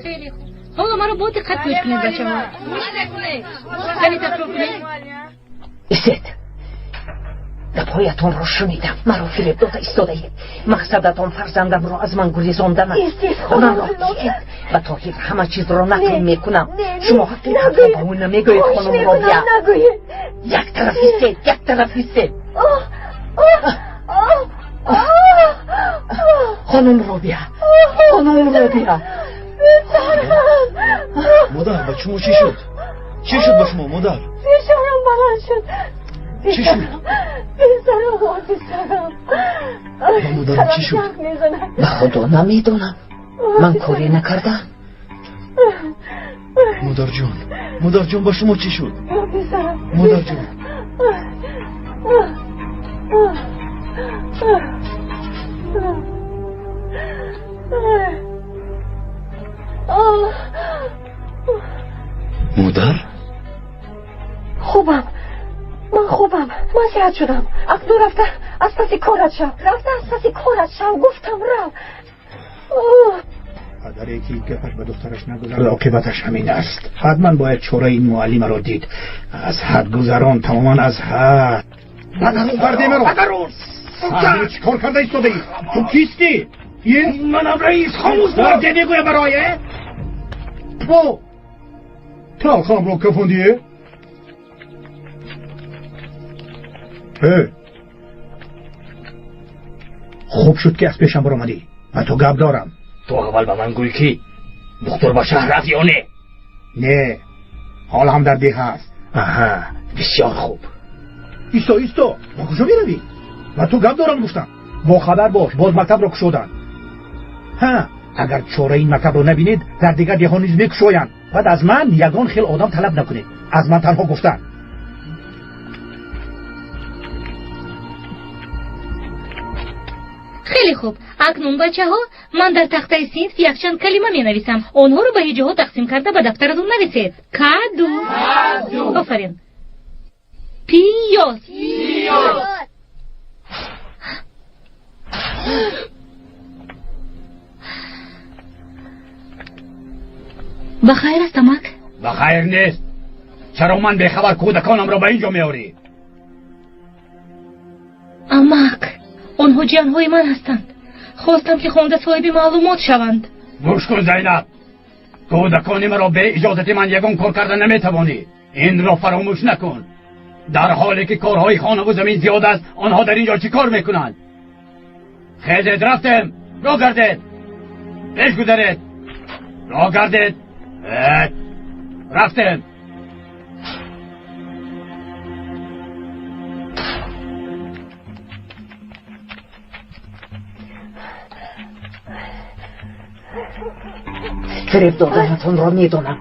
Speaker 7: خیلی خوب. حالا ما رو با دقت گوش کنید بچه ها. کاری تکرار کنید.
Speaker 4: ایستید. دپایتون رو شنیدم. مرا فریب داده ایستاده. مقصدتون فرزندم رو از من گریزاندن است. من را دیدید و طاهر همه چیز رو نقل میکنم. شما حقیقت رو به اون نمیگوید خانم رابیا. یک طرف ایستید. خانم رابیا.
Speaker 14: مادر، با شما چی شد؟ چی شد با شما مادر؟
Speaker 6: فشارم بلند شد.
Speaker 14: چی شد؟
Speaker 6: پسرم.
Speaker 14: با مادرم چی شد؟
Speaker 4: به خدا نمیدونم. من کاری نکردم.
Speaker 14: مادر جان با شما چی شد؟ مادر جان. مادر؟
Speaker 6: خوبم. من صحت شدم. اکنو رفته از پس کارت شو. گفتم رو.
Speaker 10: پدری که این گپش به دخترش نگذارد عاقبتش همین است. حتما باید چوره این معلم را دید. از حد گذران، تماما از حد. فردی مرا فهمی چی کار کرده ایستاده ای؟ تو کیستی؟ منم رئیس. خاموش باید نمیگوی برایه؟ تو خام رو کفوندیه؟ خوب شد که از پیشم برآمدی. من تو گپ دارم.
Speaker 16: تو اول به من گوی کی دکتر با شهر رفت یا
Speaker 10: نه حال هم در دیه هست.
Speaker 16: بسیار خوب.
Speaker 10: ایستا با کجا میروی؟ من تو گپ دارم گفتم. با خبر باش، باز مکتب را کشودن. اگر چوره این مکتب رو نبینید در دیگر دیه ها نیز میکشویند. بعد از من یگان خیل آدم طلب نکنید. از من تنها گفتن.
Speaker 7: خیلی خوب. اکنون بچه ها، من در تخته صنف یک چند کلمه می نویسم. آنها رو به هجه ها تقسیم کرده به دفترتون نویسید. کادو. آفرین. پیاز. بخیر است امک؟
Speaker 16: بخیر نیست. چرا من بخبر کودکانم را به اینجا میاری؟
Speaker 7: امک، آنها جانهای من هستند. خواستم که خونده صاحب معلومات شوند.
Speaker 16: گوش کن زینب، کودکان مرا به اجازت من یگان کار کردن نمیتوانی. این را فراموش نکن. در حالی که کارهای خانه و زمین زیاد است، آنها در اینجا چی کار میکنند؟ خیزید رفتم. را گردید. پیش گذارید. را گردید. رفتم.
Speaker 4: فریب دادنتون را میدونم.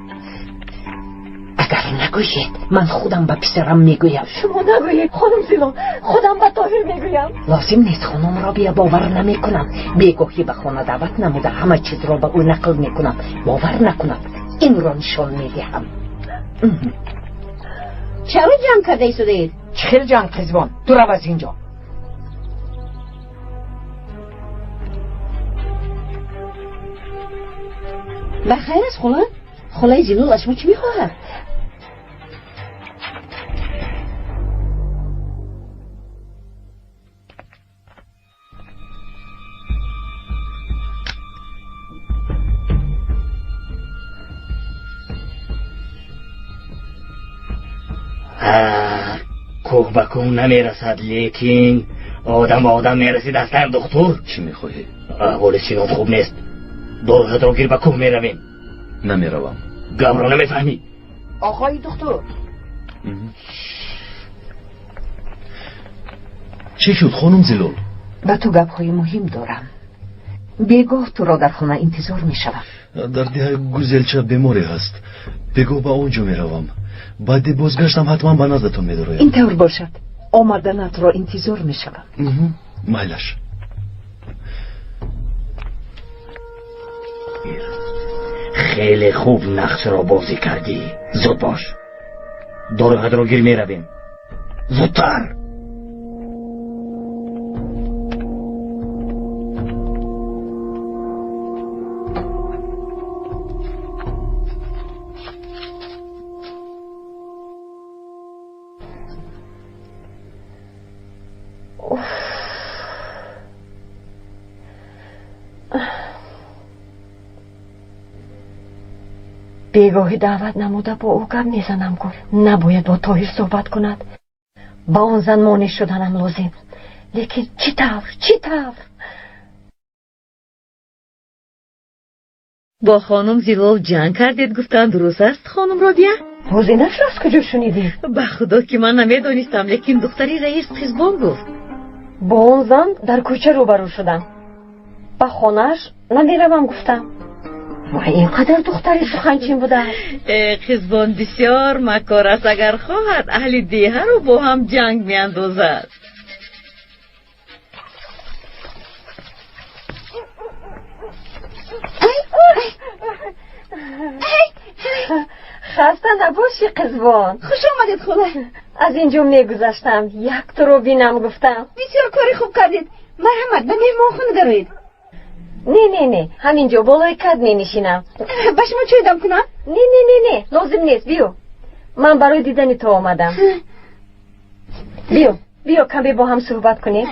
Speaker 4: اگر نگویید، من خودم به پسرم میگویم.
Speaker 6: شما نگویید خانم زیلو، خودم به طاهر میگویم.
Speaker 4: لازم نیست خانم را بیا، باور نمیکنم. بیگاهی به خانه دعوت نموده همه چیز را به او نقل میکنم، باور نکند. این را نشان میدهم.
Speaker 17: چرا جنگ کرده ایستادید؟
Speaker 4: چخیر جنگ قزبان، تو رو از اینجا.
Speaker 17: بخیر است خلا؟ خلای زیلول از شما چی میخواهد؟
Speaker 16: کوه به کوه نمیرسد، لیکن آدم میرسید از طرف دکتر.
Speaker 14: چی میخواهی؟
Speaker 16: احوال سینات خوب نیست. داروغت را گیر به کوه میرویم.
Speaker 14: نمیروم.
Speaker 16: گم را نمیفهمی؟
Speaker 4: آقای دکتر
Speaker 14: چی شد خانم زیلول؟
Speaker 4: به تو گپ‌های مهم دارم. بیگاه تو را در خانه انتظار میشوم.
Speaker 14: در ده گوزلچه بیماری هست، بگو به اونجا میروم. بعد بازگشتم حتما به نزدتون میدرایم.
Speaker 4: این طور باشد، آمدنت را انتظار میشوم.
Speaker 14: مایلش.
Speaker 16: خیلی خوب نقش را بازی کردی. زود باش، داروغت را گیر میرویم. زودتر.
Speaker 6: بیگاهی دعوت نموده با او گپ میزنم. گفت نباید با طاهر صحبت کند، با آن زن مانع شدنم لازم. لیکن چی طور؟
Speaker 7: با خانم زیلول جنگ کردید گفتن درست است خانم رابیه؟
Speaker 6: روزینش را از کجا شنیدی؟
Speaker 7: به خدا که من نمیدانستم، لیکن دختری رئیس قزبان گفت.
Speaker 6: با آن زن در کوچه روبرو شدم، با خانهش نمیروم گفتم. و اینقدر دختری سخنچین بوده است.
Speaker 7: قزبان بسیار مکار است، اگر خواهد اهل دیه رو با هم جنگ میاندازد.
Speaker 6: خسته نباشی قزبان.
Speaker 17: خوش آمدید خلا.
Speaker 6: از اینجا میگذشتم، یک تو رو بینم گفتم.
Speaker 17: بسیار کاری خوب کردید. مرحمت، به مهمانخانه دارید.
Speaker 6: نه همینجا بالای کد می نشینم.
Speaker 17: به شما چه دم کنم؟
Speaker 6: نه لازم نیست. بیو، من برای دیدن تو آمدم. بیو کمی با هم صحبت کنیم.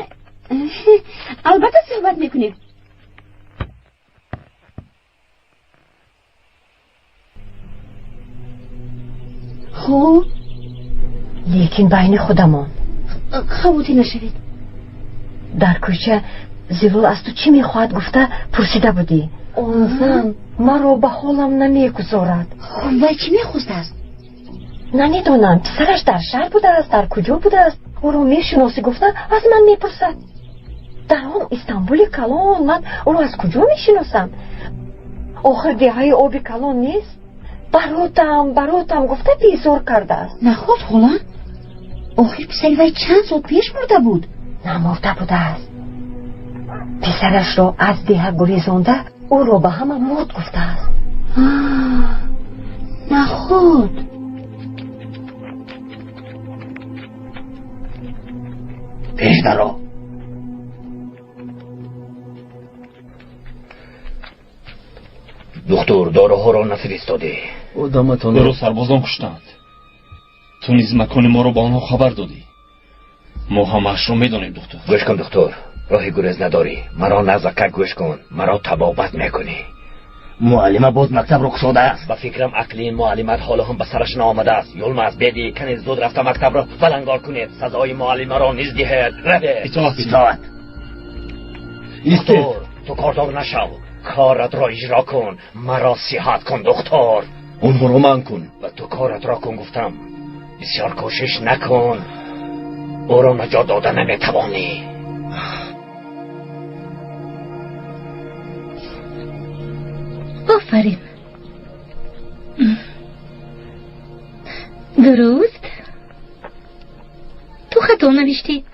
Speaker 17: البته صحبت میکنید. خوب،
Speaker 6: لیکن بین خودمان
Speaker 17: خبوتی نشوید.
Speaker 6: در کوچه زیلول از تو چی میخواهد گفته پرسیده بودی. اون زن مرا به حالم نمیگذارد.
Speaker 17: و چی میخواست است؟
Speaker 6: نمیدونم، پسرش در شهر بوده است، در کجا بوده است. او را میشناسی گفته از من میپرسد. در آن استانبول کلان، من او را از کجا میشناسم؟ آخر دهه آب کلان نیست؟ براتم گفته بیزار کرده است.
Speaker 17: نخود خلا، آخر پسری وی چند سال پیش مرده بود.
Speaker 6: نمرده بوده است. پسرش را از ده گریزانده او را به همه مرد گفته است.
Speaker 17: نخود.
Speaker 16: پیش درا. دکتر داروها را نفرستاده.
Speaker 9: او سربازان کشتند. تو نیز مکان ما رو با آنها خبر دادی. ما همش رو میدانیم دکتر.
Speaker 8: گوش کن دکتر، راه گریز نداری. مرا نزدیک گوش کن، مرا تبابت میکنی.
Speaker 16: معلمه باز مکتب رو کشاده است.
Speaker 8: با فکرم عقلی معلمت حالا هم به سرش نآمده است. یولم از بیدی کنید زود رفته مکتب را بلنگار کنید. سزای معلمه را نیز دهید. روید.
Speaker 16: اطاعت.
Speaker 8: دکتر تو کاردار نشو، کارت را اجرا کن. مرا صحت کن دکتر.
Speaker 14: اونها رو من کن.
Speaker 8: و تو کارت را کن گفتم. بسیار کوشش نکن، او را نجات داده نمیتوانی.
Speaker 7: آفرین. درست؟ تو خطا نوشتی.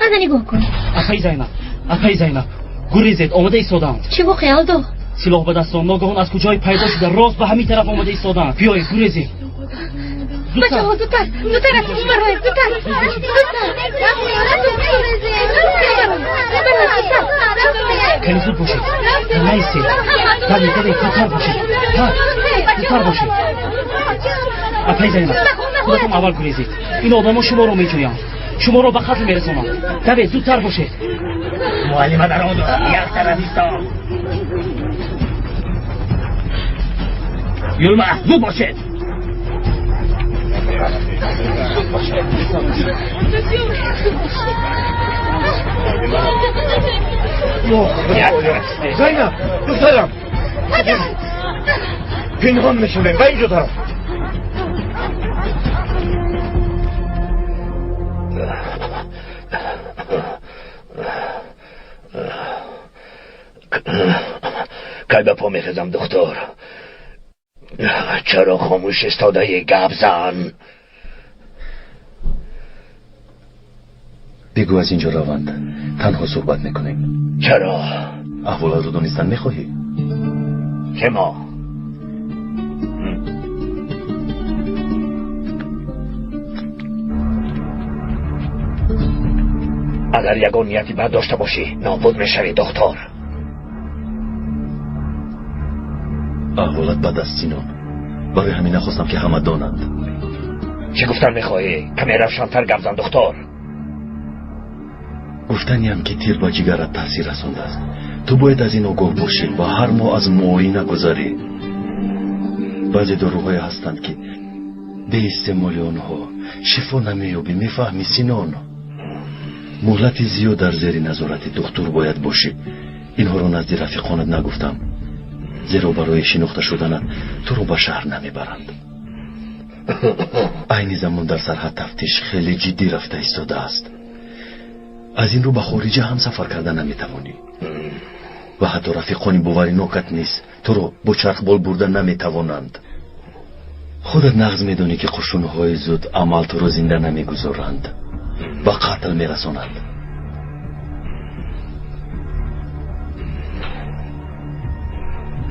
Speaker 7: از نگاه کن.
Speaker 18: اخی زینب گریزید آماده ایستادند.
Speaker 7: چه واقعه دو؟
Speaker 18: سلاح به دستان ناگهان از کجای پیدا شده راست به همین طرف آماده ایستادند. بیایید گریزید.
Speaker 7: بچه ها زودتر از این برای زودتر.
Speaker 18: خیلی زود باشید. نیستید. بله زودتر باشید. زودتر باشید. اخی زینب خودتون اول گریزید. این آدم شما رو میجویند. شما رو به قتل میرسونند. بله زودتر باشید.
Speaker 16: معلمه در آن یک طرف ایستاد. یلمه زود باشید.
Speaker 8: زینب دخترم پنهان میشونیم به اینجا طرف.
Speaker 3: که به پا میخزم دختر. چرا خاموش استاده یه گپ زن؟
Speaker 14: بگو از اینجا روند تنها صحبت میکنیم.
Speaker 3: چرا؟
Speaker 14: احوالات رو دونستن میخواهی؟
Speaker 3: که ما اگر یگان نیتی بد داشته باشی نابود میشوی دختر.
Speaker 14: احوالات بد است سینان. برای همین نخواستم که همه دانند.
Speaker 3: چی گفتن میخواهی؟ کمی روشن‌تر گپ زن دختر.
Speaker 14: گفتنیم که تیر با جگرت تاثیر رسونده است. تو باید از این آگاه باشی و هر ماه از معایی نگذاری. بعضی داروهای هستند که به استعمال آنها شفا نمیابی. میفهمی سینان؟ مهلت زیاد در زیر نظارت دکتر باید باشی. اینها رو نزد رفیقانت نگفتم زیرا برای شناخته شدنت تو رو به شهر نمیبرند. این زمان در سرحد تفتیش خیلی جدی رفته ایستاده است. از این رو به خارجه هم سفر کردن نمیتوانی و حتی رفیقانی باوری نوکت نیست تو رو با چرخ بال بردن نمیتوانند. خودت نغز میدونی که قشونهای زود عمل تو رو زنده نمیگذارند و قتل میرسانند.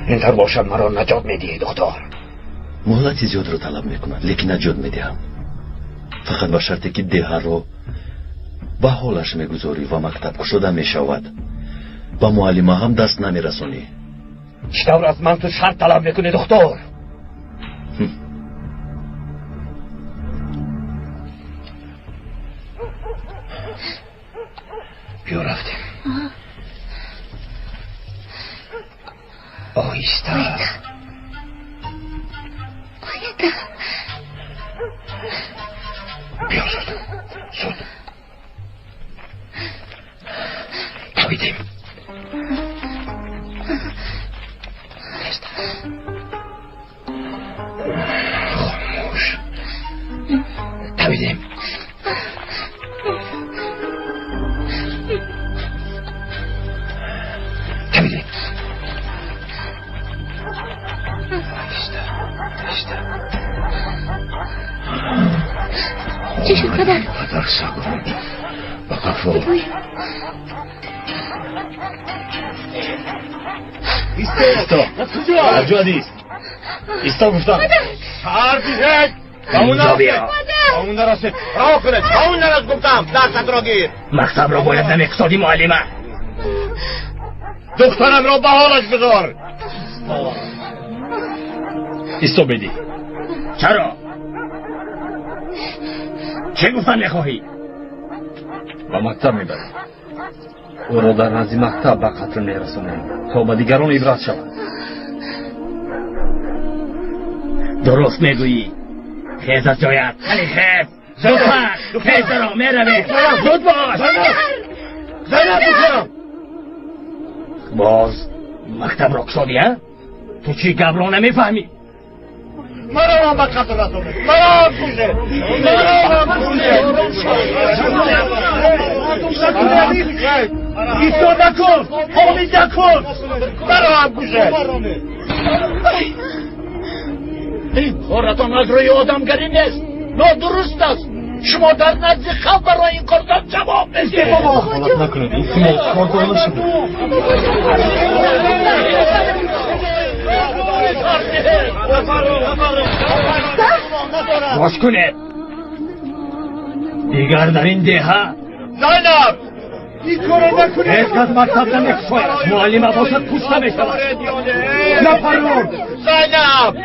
Speaker 3: اینطور باشد مرا نجات میدهی دختر.
Speaker 14: مهلتی زیاد رو طلب میکنند لیکن نجات میدهم فقط با شرطی که ده رو به حالش میگذاری و مکتب شده میشود با معلمه هم دست نمیرسونی.
Speaker 3: چطور از من تو شرط طلب میکنی دختر؟ بیا رفتیم. آهسته بیا زود دویدیم. خاموش دویدیم.
Speaker 7: چی شد پدر؟
Speaker 3: پدر سگان و قفا
Speaker 8: ایستا از جا دیست. ایستا گفتم شهر بیشک
Speaker 3: اینجا بیا.
Speaker 8: همون نرسید راه کنید. همون نرس گفتم دستت را گیر.
Speaker 16: مکتب را باید نمیقصادی معلمه.
Speaker 8: دخترم را به حالش بذار.
Speaker 18: ایستا بدی.
Speaker 16: چرا؟ چه گفتن میخواهی؟
Speaker 9: به مکتب میبریم او را در نزد مکتب به قتل میرسونیم تا به دیگران عبرت شود.
Speaker 16: درست میگویی. خیز از جایت. خیلی خیز. زودتر. خیز را میروی. زود باش.
Speaker 8: زینب دخترم.
Speaker 16: باز مکتب را کشادی ها؟ تو چی گپ را نمیفهمی؟
Speaker 8: مرا هم به قتل رسونید. مرا هم کشه.
Speaker 16: ایستا نکن. حامید نکن.
Speaker 8: مرا هم کشه.
Speaker 16: این خورتان از روی آدمگری نیست.
Speaker 3: نادرست است. شما در نزد خلق برای این کار جواب بدید.
Speaker 9: بابا غلط نکنید، این سیمو کارگاه نشده.
Speaker 16: باش کنه. دیگر در این دهه
Speaker 3: زینب
Speaker 10: این کارو نکنید.
Speaker 16: هیچ کس مکتب نمی‌شود. معلم باشد کشته می‌شود.
Speaker 10: نفرمان
Speaker 3: زینب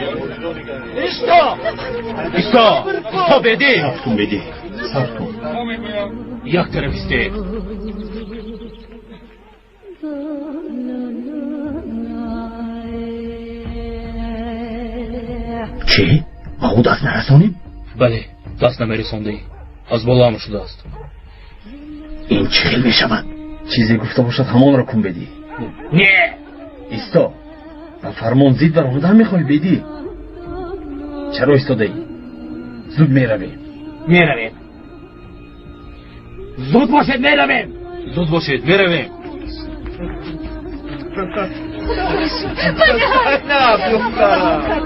Speaker 16: ایستا بدی.
Speaker 9: صبر کن بدی. صبر کن.
Speaker 16: یک طرف ایسته.
Speaker 18: چی؟ با او دست نرسانیم؟
Speaker 16: بله دست نمیرسانده. از بالا هم شده است.
Speaker 18: این چه خیلی میشود؟
Speaker 9: چیزی گفته باشد همان را کن بدی.
Speaker 16: نه
Speaker 9: ایستا با فرمان زید بر آمدن میخوای بدی. چرا ایستاده ای؟ زود میرویم.
Speaker 16: زود باشید میرویم. زود باشید میرویم.
Speaker 3: نه دخترم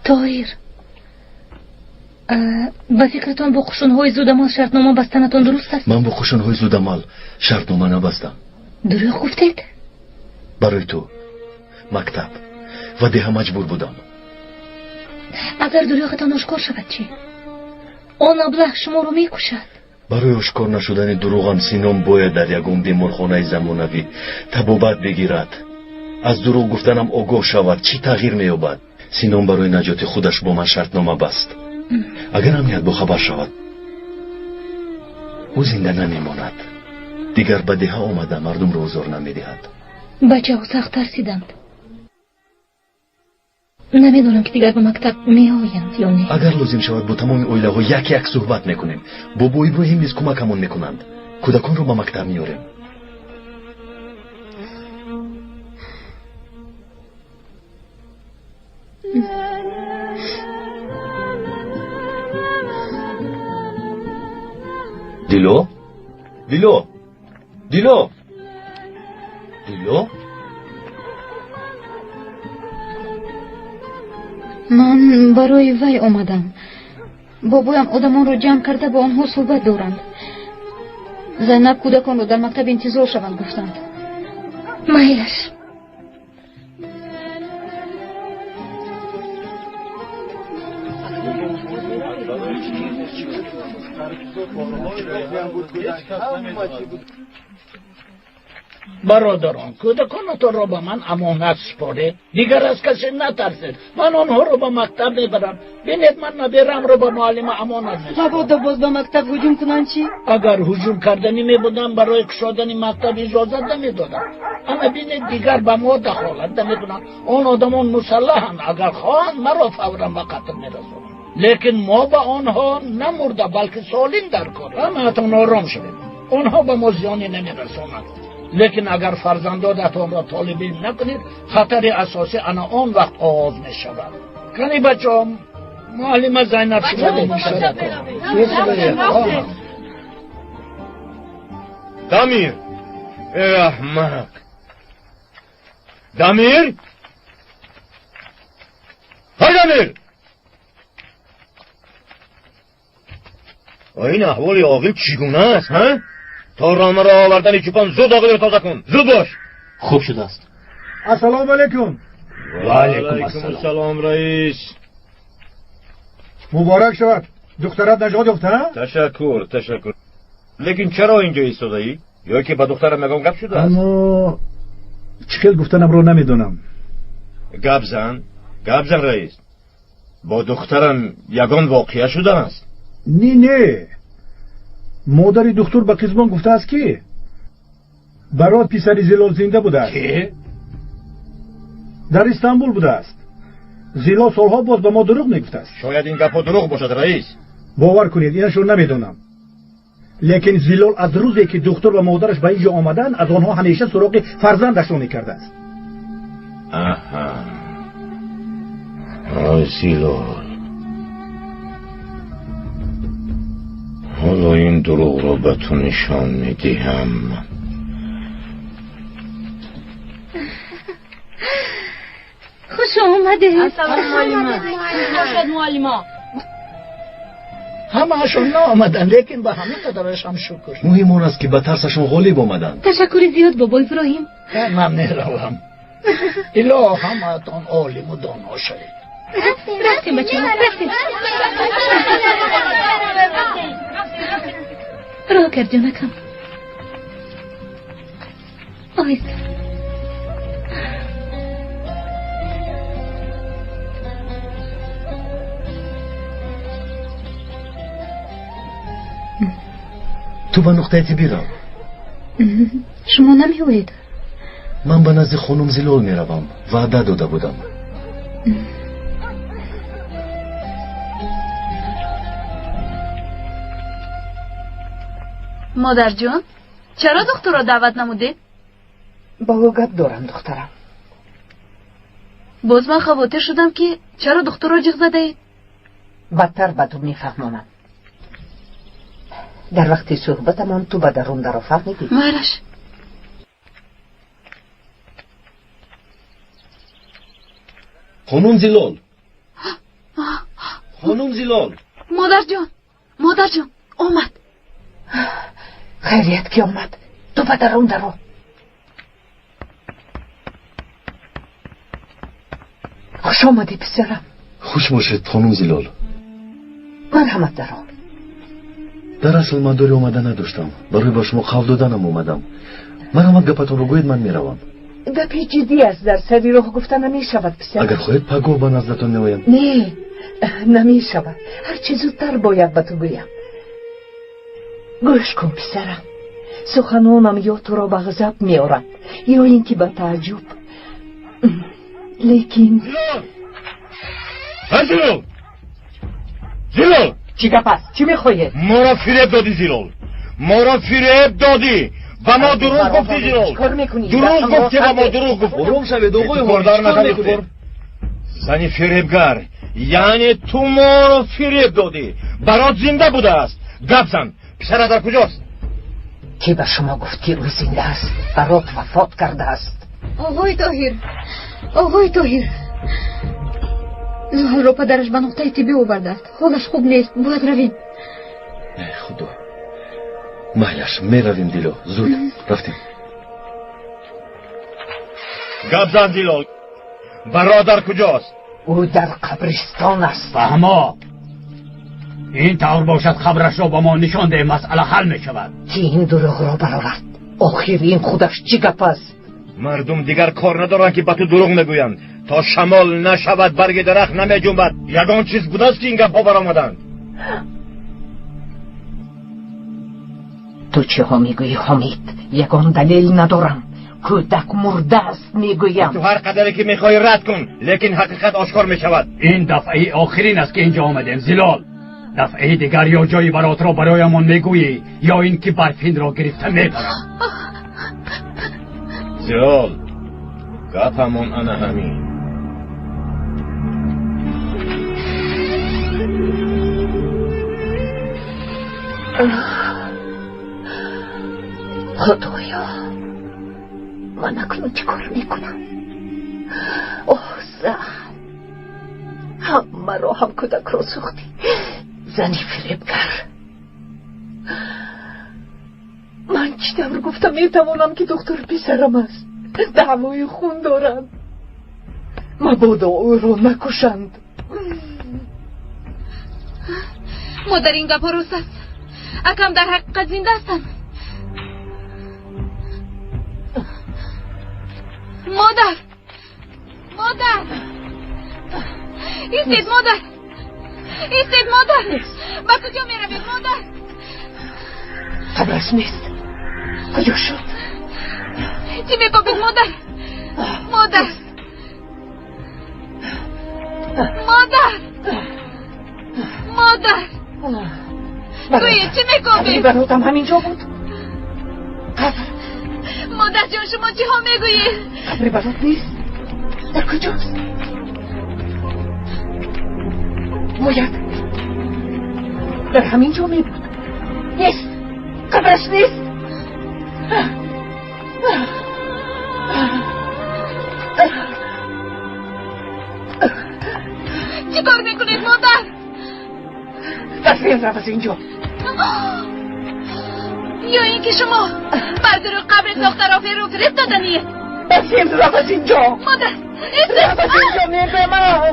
Speaker 7: طاهر با فکرتان با قشونهای زودمال شرطنامه بستنتان درست است؟
Speaker 14: من با قشونهای زودمال شرطنامه نبستم.
Speaker 7: دروغ گفتید؟
Speaker 14: برای تو مکتب و ده مجبور بودم.
Speaker 7: اگر دروغتان آشکار شود چی؟ آن ابله شما رو میکشد.
Speaker 14: برای آشکار نشدن دروغم سینام باید در یکم بیمارخانه زمانوی طبابت بگیرد. از دروغ گفتنم آگاه شود چی تغییر مییابد. سینام برای نجات خودش با من شرطنامه بست. اگر امیت با خبر شود او زنده نمیماند. دیگر به ده آمده مردم را آزار نمیدهد.
Speaker 7: بچه ها سخت ترسیدند. نمیدونم که دیگر به مکتب میآیند یا نه.
Speaker 14: اگر لازم شود با تمام اویله ها یک صحبت میکنیم. بابا ابراهیم نیز کمکمون میکنند. کودکان رو به مکتب میاریم. دیلو دیلو دیلو دیلو
Speaker 7: من برای وی آمدم. بابایم آدمان رو جمع کرده با آنها صحبت دارند. زینب کودکان رو در مکتب انتظار شوند گفتند. مایلش
Speaker 3: برادران کودکانتان را به من امانت سپارید. دیگر از کسی نترسید. من آنها رو به مکتب میبرم. بینید من نبیرم رو به معلم امانت میسپارم.
Speaker 6: مبادا باز به مکتب هجوم کنن چی؟
Speaker 3: اگر هجوم کردنی میبودم برای کشادن مکتب اجازه نمیدادم. اما بینید دیگر به ما دخالت نمیکنن. آن آدمان مسلحند. اگر خواهند مرا فورا به قتل میرسونند. لیکن ما به آنها نمرده بلکه سالم در کار. همه‌تان آرام شوید. آنها به ما زیانی نمیرسونند. لیکن اگر فرزندانتان را طالبین نکنید خطر اساسی انا آن وقت آغاز می شود. کنی بچه ها معلم زینب شما مشارکت کنید.
Speaker 8: دمیر ای احمق دمیر های دمیر این احوال عاقل چگونه است ها؟ تا رامه را آوردن چوپان زود عاقل را تازه کن. زود باش.
Speaker 18: خوب شده است.
Speaker 10: السلام علیکم.
Speaker 8: و علیکم السلام رئیس.
Speaker 10: مبارک شود. دخترت نجات یافته؟
Speaker 8: تشکر. لیکن چرا اینجا ایستاده ای؟ یا که با دخترم مگم گپ شده است؟
Speaker 10: اما چیکار گفتنم رو نمیدونم.
Speaker 8: گپ زن رئیس. با دخترم یگان واقعه شده است.
Speaker 10: نه مادر دکتر به قزمان گفته است که برات پسر زلال زنده بوده است. در استانبول بوده است. زلال سالها باز به ما دروغ میگفته است.
Speaker 8: شاید این گپ دروغ باشد رئیس.
Speaker 10: باور کنید اینشو نمیدونم. لیکن زلال از روزی که دکتر و مادرش به اینجا آمدن از آنها همیشه سراغ فرزندشون میکرده است.
Speaker 8: زلال حالا این دروغ را به تو نشان میدهم.
Speaker 7: خوش آمده.
Speaker 11: خوشت معلما.
Speaker 3: همه هاشون نه آمدن لیکن به همه قدرش هم شکر.
Speaker 14: مهم آن است که به ترسشون غالب آمدن.
Speaker 7: تشکر زیاد بابا ابراهیم.
Speaker 3: من نروم. الا همه تان عالم و دانا شوید.
Speaker 7: رفتیم بچه ها رفتیم. راه کرد جانکم. آهسته.
Speaker 14: تو به نقطه تی بیرم.
Speaker 7: شما نمیوید.
Speaker 14: من به نزد خانم زلال میروم. وعده داده بودم.
Speaker 2: مادر جان چرا دختر را دعوت نموده؟
Speaker 4: با او گپ دارم دخترم.
Speaker 2: باز من خواطر شدم که چرا دختر را جغ زده اید؟
Speaker 4: بدتر به تو میفهمم. در وقت صحبتمان تو به درون در فهمیدی؟
Speaker 2: مهرش
Speaker 14: خانم زلال. خانم زلال.
Speaker 2: مادر جان آمد.
Speaker 4: خیریت که آمد. تو به درون درو. خوش آمدی پسرم.
Speaker 14: خوش باشد خانم زلال.
Speaker 4: مرحمت درو.
Speaker 14: در اصل من دوری اومده نداشتم. برای با شما قول دادنم اومدم. مرحمت گپتون رو گوید من میروم.
Speaker 4: گپی جدی است. در سری راه گفتن نمی شود پسرم.
Speaker 14: اگر خواهید پگاه به نزدتون میآیم.
Speaker 4: نه نمی شود. هر چه زودتر باید به تو گویم. گوش کن پسرم. سخنانم یا تو را به غضب میارد یا اینکه به تعجب. لیکن
Speaker 8: زلال
Speaker 4: چی گپ است؟ چی میخواهی؟
Speaker 8: ما را فریب دادی زلال. ما را فریب دادی و ما دروغ گفتی زلال. دروغ گفتی و ما دروغ گفتی.
Speaker 14: آروم شوید آقای
Speaker 8: بردار نکنید. زنی فریبگر یعنی تو ما را فریب دادی. برات زنده بوده است. گپ زن. پسرت در کجاست؟
Speaker 4: کی به شما گفت که او زنده است؟ برات وفات کرده است.
Speaker 7: آقای طاهر زهر را پدرش به نقطه طبی آورده است. حالش خوب نیست. باید رویم.
Speaker 14: ای خدا. مهلش میرویم دیلو. زود رفتیم.
Speaker 8: گپ زن زلال. برادر کجاست؟
Speaker 4: او در قبرستان است.
Speaker 16: فهما این طور باشد خبرش را با ما نشان ده. مسئله حل می شود.
Speaker 4: کی این دروغ را برآورد؟ آخر این خودش چی گپ است؟
Speaker 8: مردم دیگر کار ندارن که به تو دروغ میگویند. تا شمال نشود برگ درخت نمی جنبد. یگان چیز بوده است که این گپ ها برآمدند.
Speaker 4: تو چه ها میگویی حمید؟ یگان دلیل ندارم. کودک مرده است میگویم.
Speaker 8: تو هر قدری که میخوای رد کن لیکن حقیقت آشکار میشود.
Speaker 16: این دفعه آخرین است که اینجا آمدیم زلال. دفعه دیگر یا جایی برات را برایمان میگویی یا این که برفین را گرفته میبرم.
Speaker 8: زلال گپمان انا همین.
Speaker 4: خدایا من اکنون چی کار میکنم؟ اوه زهر همه را هم کودک را سوختی. زنی فریبگر. من چی دور گفتم میتوانم که دختر پسرم است. دعوای خون دارند. مبادا او را نکشند.
Speaker 2: مادر این گپا روست است. اکم در حقیقت زنده هستم. مادر ایستید مادر. با کجا میروید مادر؟
Speaker 4: قبرش نیست. کجا شد؟
Speaker 2: چی میکنید مادر؟ گویید چی میکنید؟
Speaker 4: براتم همینجا بود.
Speaker 2: مادر جان شما چی ها میگویید؟
Speaker 4: قبر برات نیست. در کجاست؟ باید در همینجا می بود. نیست. قبرش نیست.
Speaker 16: باید رفت از اینجا.
Speaker 2: یا اینکه شما بردارو قبر دختر آفر رو فرستادنیه.
Speaker 16: بس امروز رفت از اینجا.
Speaker 2: مادر
Speaker 16: رفت از اینجا میگه من.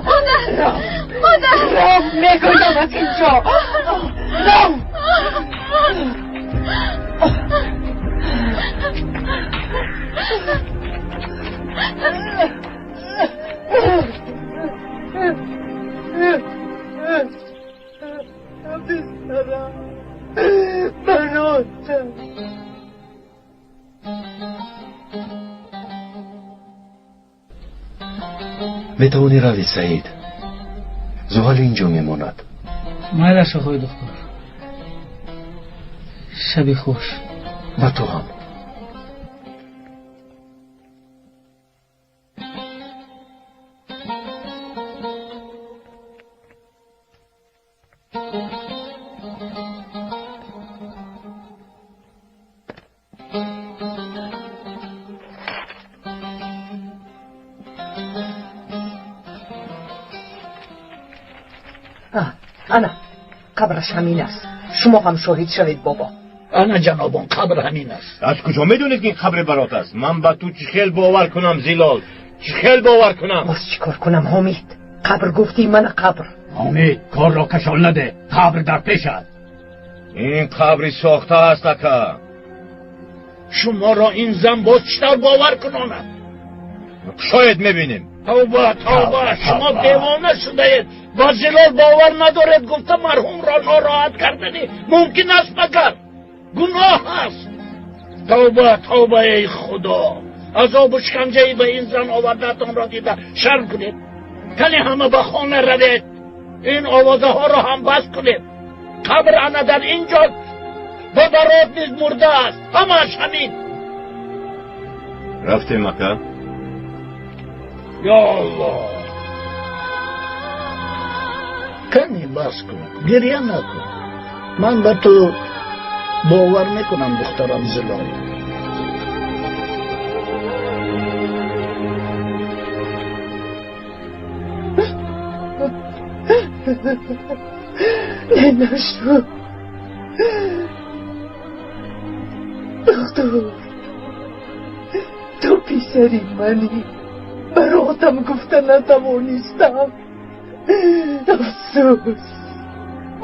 Speaker 2: مادر
Speaker 16: رفت میگه رفت از اینجا.
Speaker 14: میتوانی روی سعید. زحل اینجا میماند.
Speaker 18: مایلش آقای دکتر. شبی خوش.
Speaker 14: و تو هم.
Speaker 4: انا قبرش همین است. شما هم شاهد شوید بابا.
Speaker 3: انا جنابان قبر همین است.
Speaker 8: از کجا میدونید که این قبر برات است؟ من با تو چخیل باور کنم زیلال؟ چخیل باور کنم؟
Speaker 4: باز چیکار کنم حمید؟ قبر گفتی من قبر.
Speaker 16: حمید کار را کشال نده. قبر در پیش است.
Speaker 8: این قبری ساخته است اکا.
Speaker 3: شما را این زن باز چطور باور کناند؟
Speaker 8: شاید میبینیم.
Speaker 3: توبه شما دیوانه شده اید. با زلال باور ندارد گفته مرحوم را ناراحت کردنی ممکن است مگر گناه است. توبه ای خدا. عذاب و شکنجه ای به این زن آوردهتان را دیده شرم کنید. کنی همه به خانه روید. این آوازه ها را هم بس کنید. قبر انا در اینجا با برات نیز مرده است. همش همین.
Speaker 8: رفته مکه؟
Speaker 3: یا الله. کنی بس کن. گریه نکن. من به تو باور میکنم دخترم زلال.
Speaker 6: نشو دکتر، تو پیسری منی. براتم گفته نتوانستم. افسوس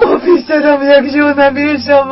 Speaker 6: با پیسرم یک جو نمیشم.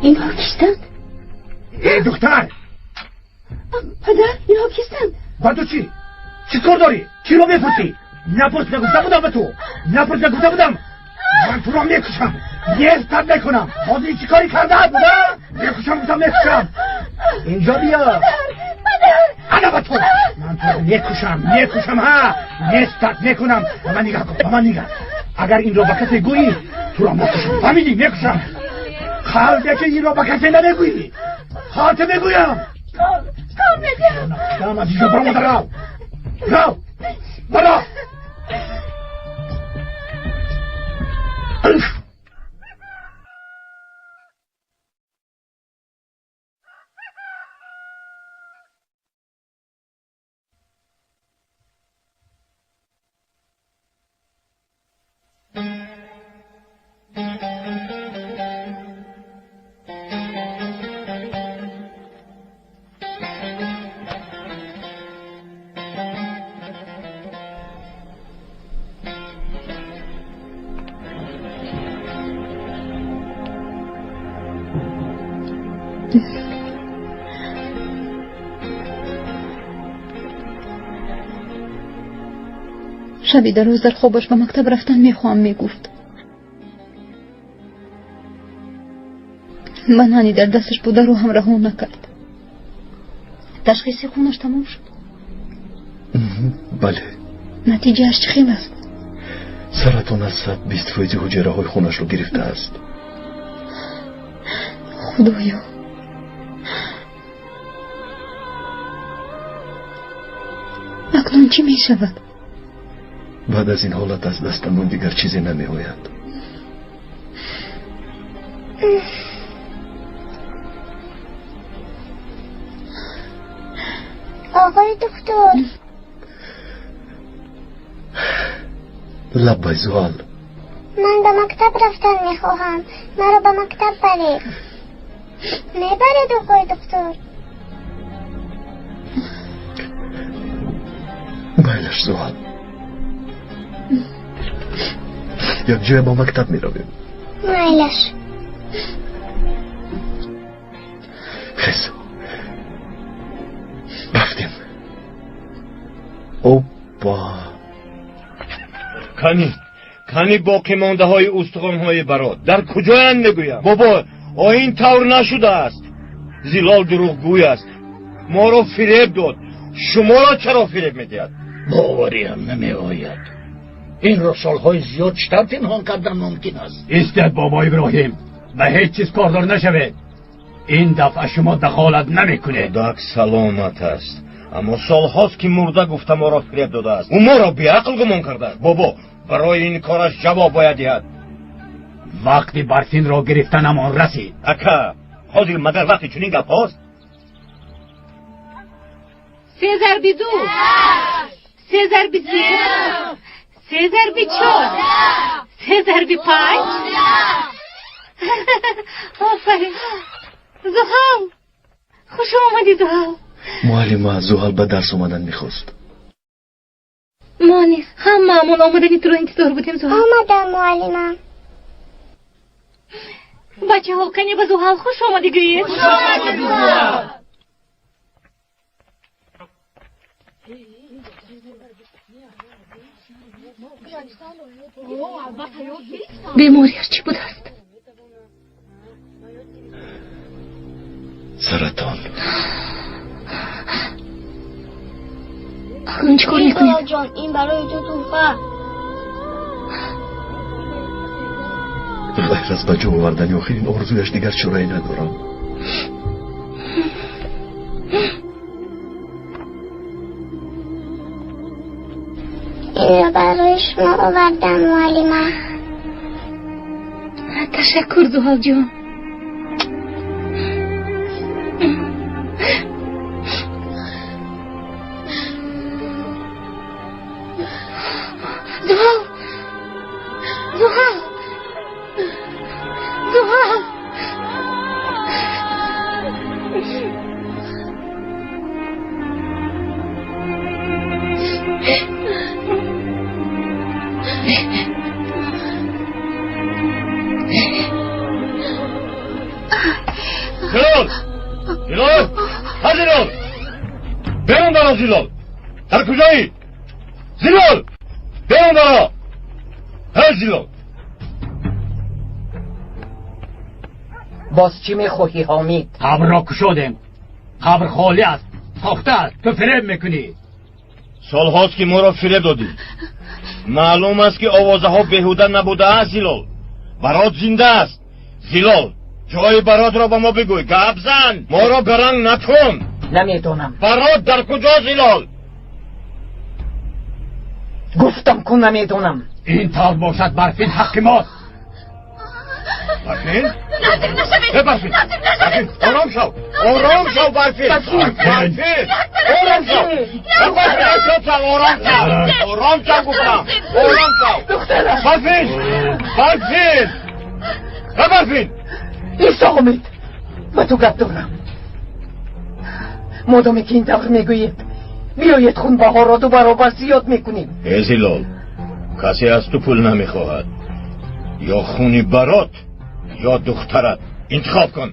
Speaker 17: اینها کیستند؟
Speaker 10: دختر
Speaker 17: پدر اینها کیستند؟
Speaker 10: با تو چی؟ چی کار داری؟ چی رو میپرسی؟ نپرس نگفته بودم به تو. نپرس نگفته بودم. من تو را میکشم. نیستم نکنم. بازی چی کاری کرده بوده؟ میکشم گفتم میکشم. اینجا بیا. انا با تو. من تو میکشم ها. نیستت نکنم. به من نگاه کن. به من نگاه. اگر این رو به کسی گویی تو را میکشم. فهمیدی؟ میکشم. خالده که این رو به کسی نمیگویی. خاطر میگویم. دام از اینجا برو مدر رو. برو.
Speaker 2: شبی در روز در خوابش به مکتب رفتن میخوام میگفت. بنانی در دستش بود رو هم رها نکرد. تشخیص خونش تمام شد.
Speaker 14: بله.
Speaker 2: نتیجهش چه خیلی است؟
Speaker 14: سرطان از 120 فیض حجره های خونش رو گرفته است.
Speaker 2: خدایا. اکنون چی می شود؟
Speaker 14: بعد از این حالت از دستمون دیگر چیزی نمی آید.
Speaker 15: آقای دکتر.
Speaker 14: لبای زوال.
Speaker 15: من به مکتب رفتن میخواهم. مرا به مکتب برید. میبرید آقای دکتر.
Speaker 14: بایلش زوال. یک جای با مکتب می رویم.
Speaker 15: مایلش.
Speaker 14: خیز رفتیم. اوپا
Speaker 8: کنی باقی مانده های استخوان های برات در کجایند میگویم؟ بابا این طور نشده است. زلال دروغ گوی است. ما را فریب داد. شما را چرا فریب میدهد؟
Speaker 3: باوری هم نمی آید. این را سالهای زیاد چطور پنهان کردن ممکن است؟
Speaker 16: ایستد بابا ابراهیم. به هیچ چیز کاردار نشوید. این دفعه شما دخالت نمیکنه.
Speaker 8: خداک سلامت است. اما سالهاست که مرده گفته ما را فریب داده است. او ما را بیعقل گمان کرده است. بابا برای این کارش جواب باید دهد.
Speaker 16: وقتی برسین را گرفتنمان رسید.
Speaker 8: اکا حاضر مگر وقتی چنین گپ هاست؟
Speaker 7: 3 ضرب 2 3 ضرب 3 3 ضرب 4 3 ضرب 5 آفرین. زحال خوش آمدی زحال.
Speaker 14: معلمه زحال به درس اومدن میخواست.
Speaker 7: ما نیست هممون آمدنی تو رو انتظار بودیم زحال.
Speaker 15: آمدم معلمم.
Speaker 7: بچه ها کنی به زحال خوش آمدی گویید. خوش آمدی زحال. بیماریش چی بود است؟
Speaker 14: سرطان.
Speaker 7: اکنون چی کار میکنید؟
Speaker 11: جان این برای تو توفه.
Speaker 14: غیر از بجا آوردن آخرین آرزویش دیگر چرایی ندارم.
Speaker 15: این برای شما آوردم معلمه.
Speaker 7: تشکر زحال جان. زحال زحال زحال
Speaker 8: زلال زلال ها زلال بیرون برا زلال. در کجایی؟ زلال بیرون برا. ها زلال
Speaker 4: باز چی میخواهی حامد؟
Speaker 16: قبر را کشادیم، قبر خالی است، ساخته است، تو فریب میکنی.
Speaker 8: سالهاست که ما را فریب دادی. معلوم است که آوازه ها بهوده نبوده است. زلال برات زنده است. زلال جای برات را با ما بگوی. گپ زن، ما را گرنگ نکن.
Speaker 4: نمیدونم.
Speaker 8: برات در کجا زلال؟
Speaker 4: گفتم که نمیدونم.
Speaker 16: این طور باشد برفین حق ماست.
Speaker 8: برفین؟
Speaker 2: نزدیک نشوید.
Speaker 8: برفین آرام شو، آرام شو برفین. برفین آرام شو. آرام شو گفتم. آرام شو. برفین برفین برفین.
Speaker 4: ایسا حامد با تو گپ دارم. مادامی که این طور میگویید بیایید خونبها را دو برابر زیاد میکنیم.
Speaker 8: زلال کسی از تو پول نمیخواهد. یا خونی برات یا دخترت، انتخاب کن.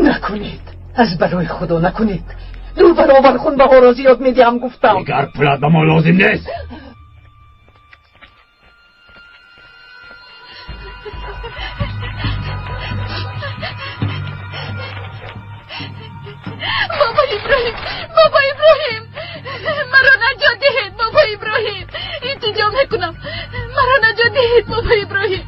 Speaker 4: نکنید، از برای خدا نکنید. دو برابر خونبها را زیاد میدیم گفتم.
Speaker 16: دیگر پولت به ما لازم نیست.
Speaker 2: بابا ابراهیم، بابا ابراهیم، مرا نجات دهید. بابا ابراهیم التجا میکنم، مرا نجات دهید. بابا ابراهیم.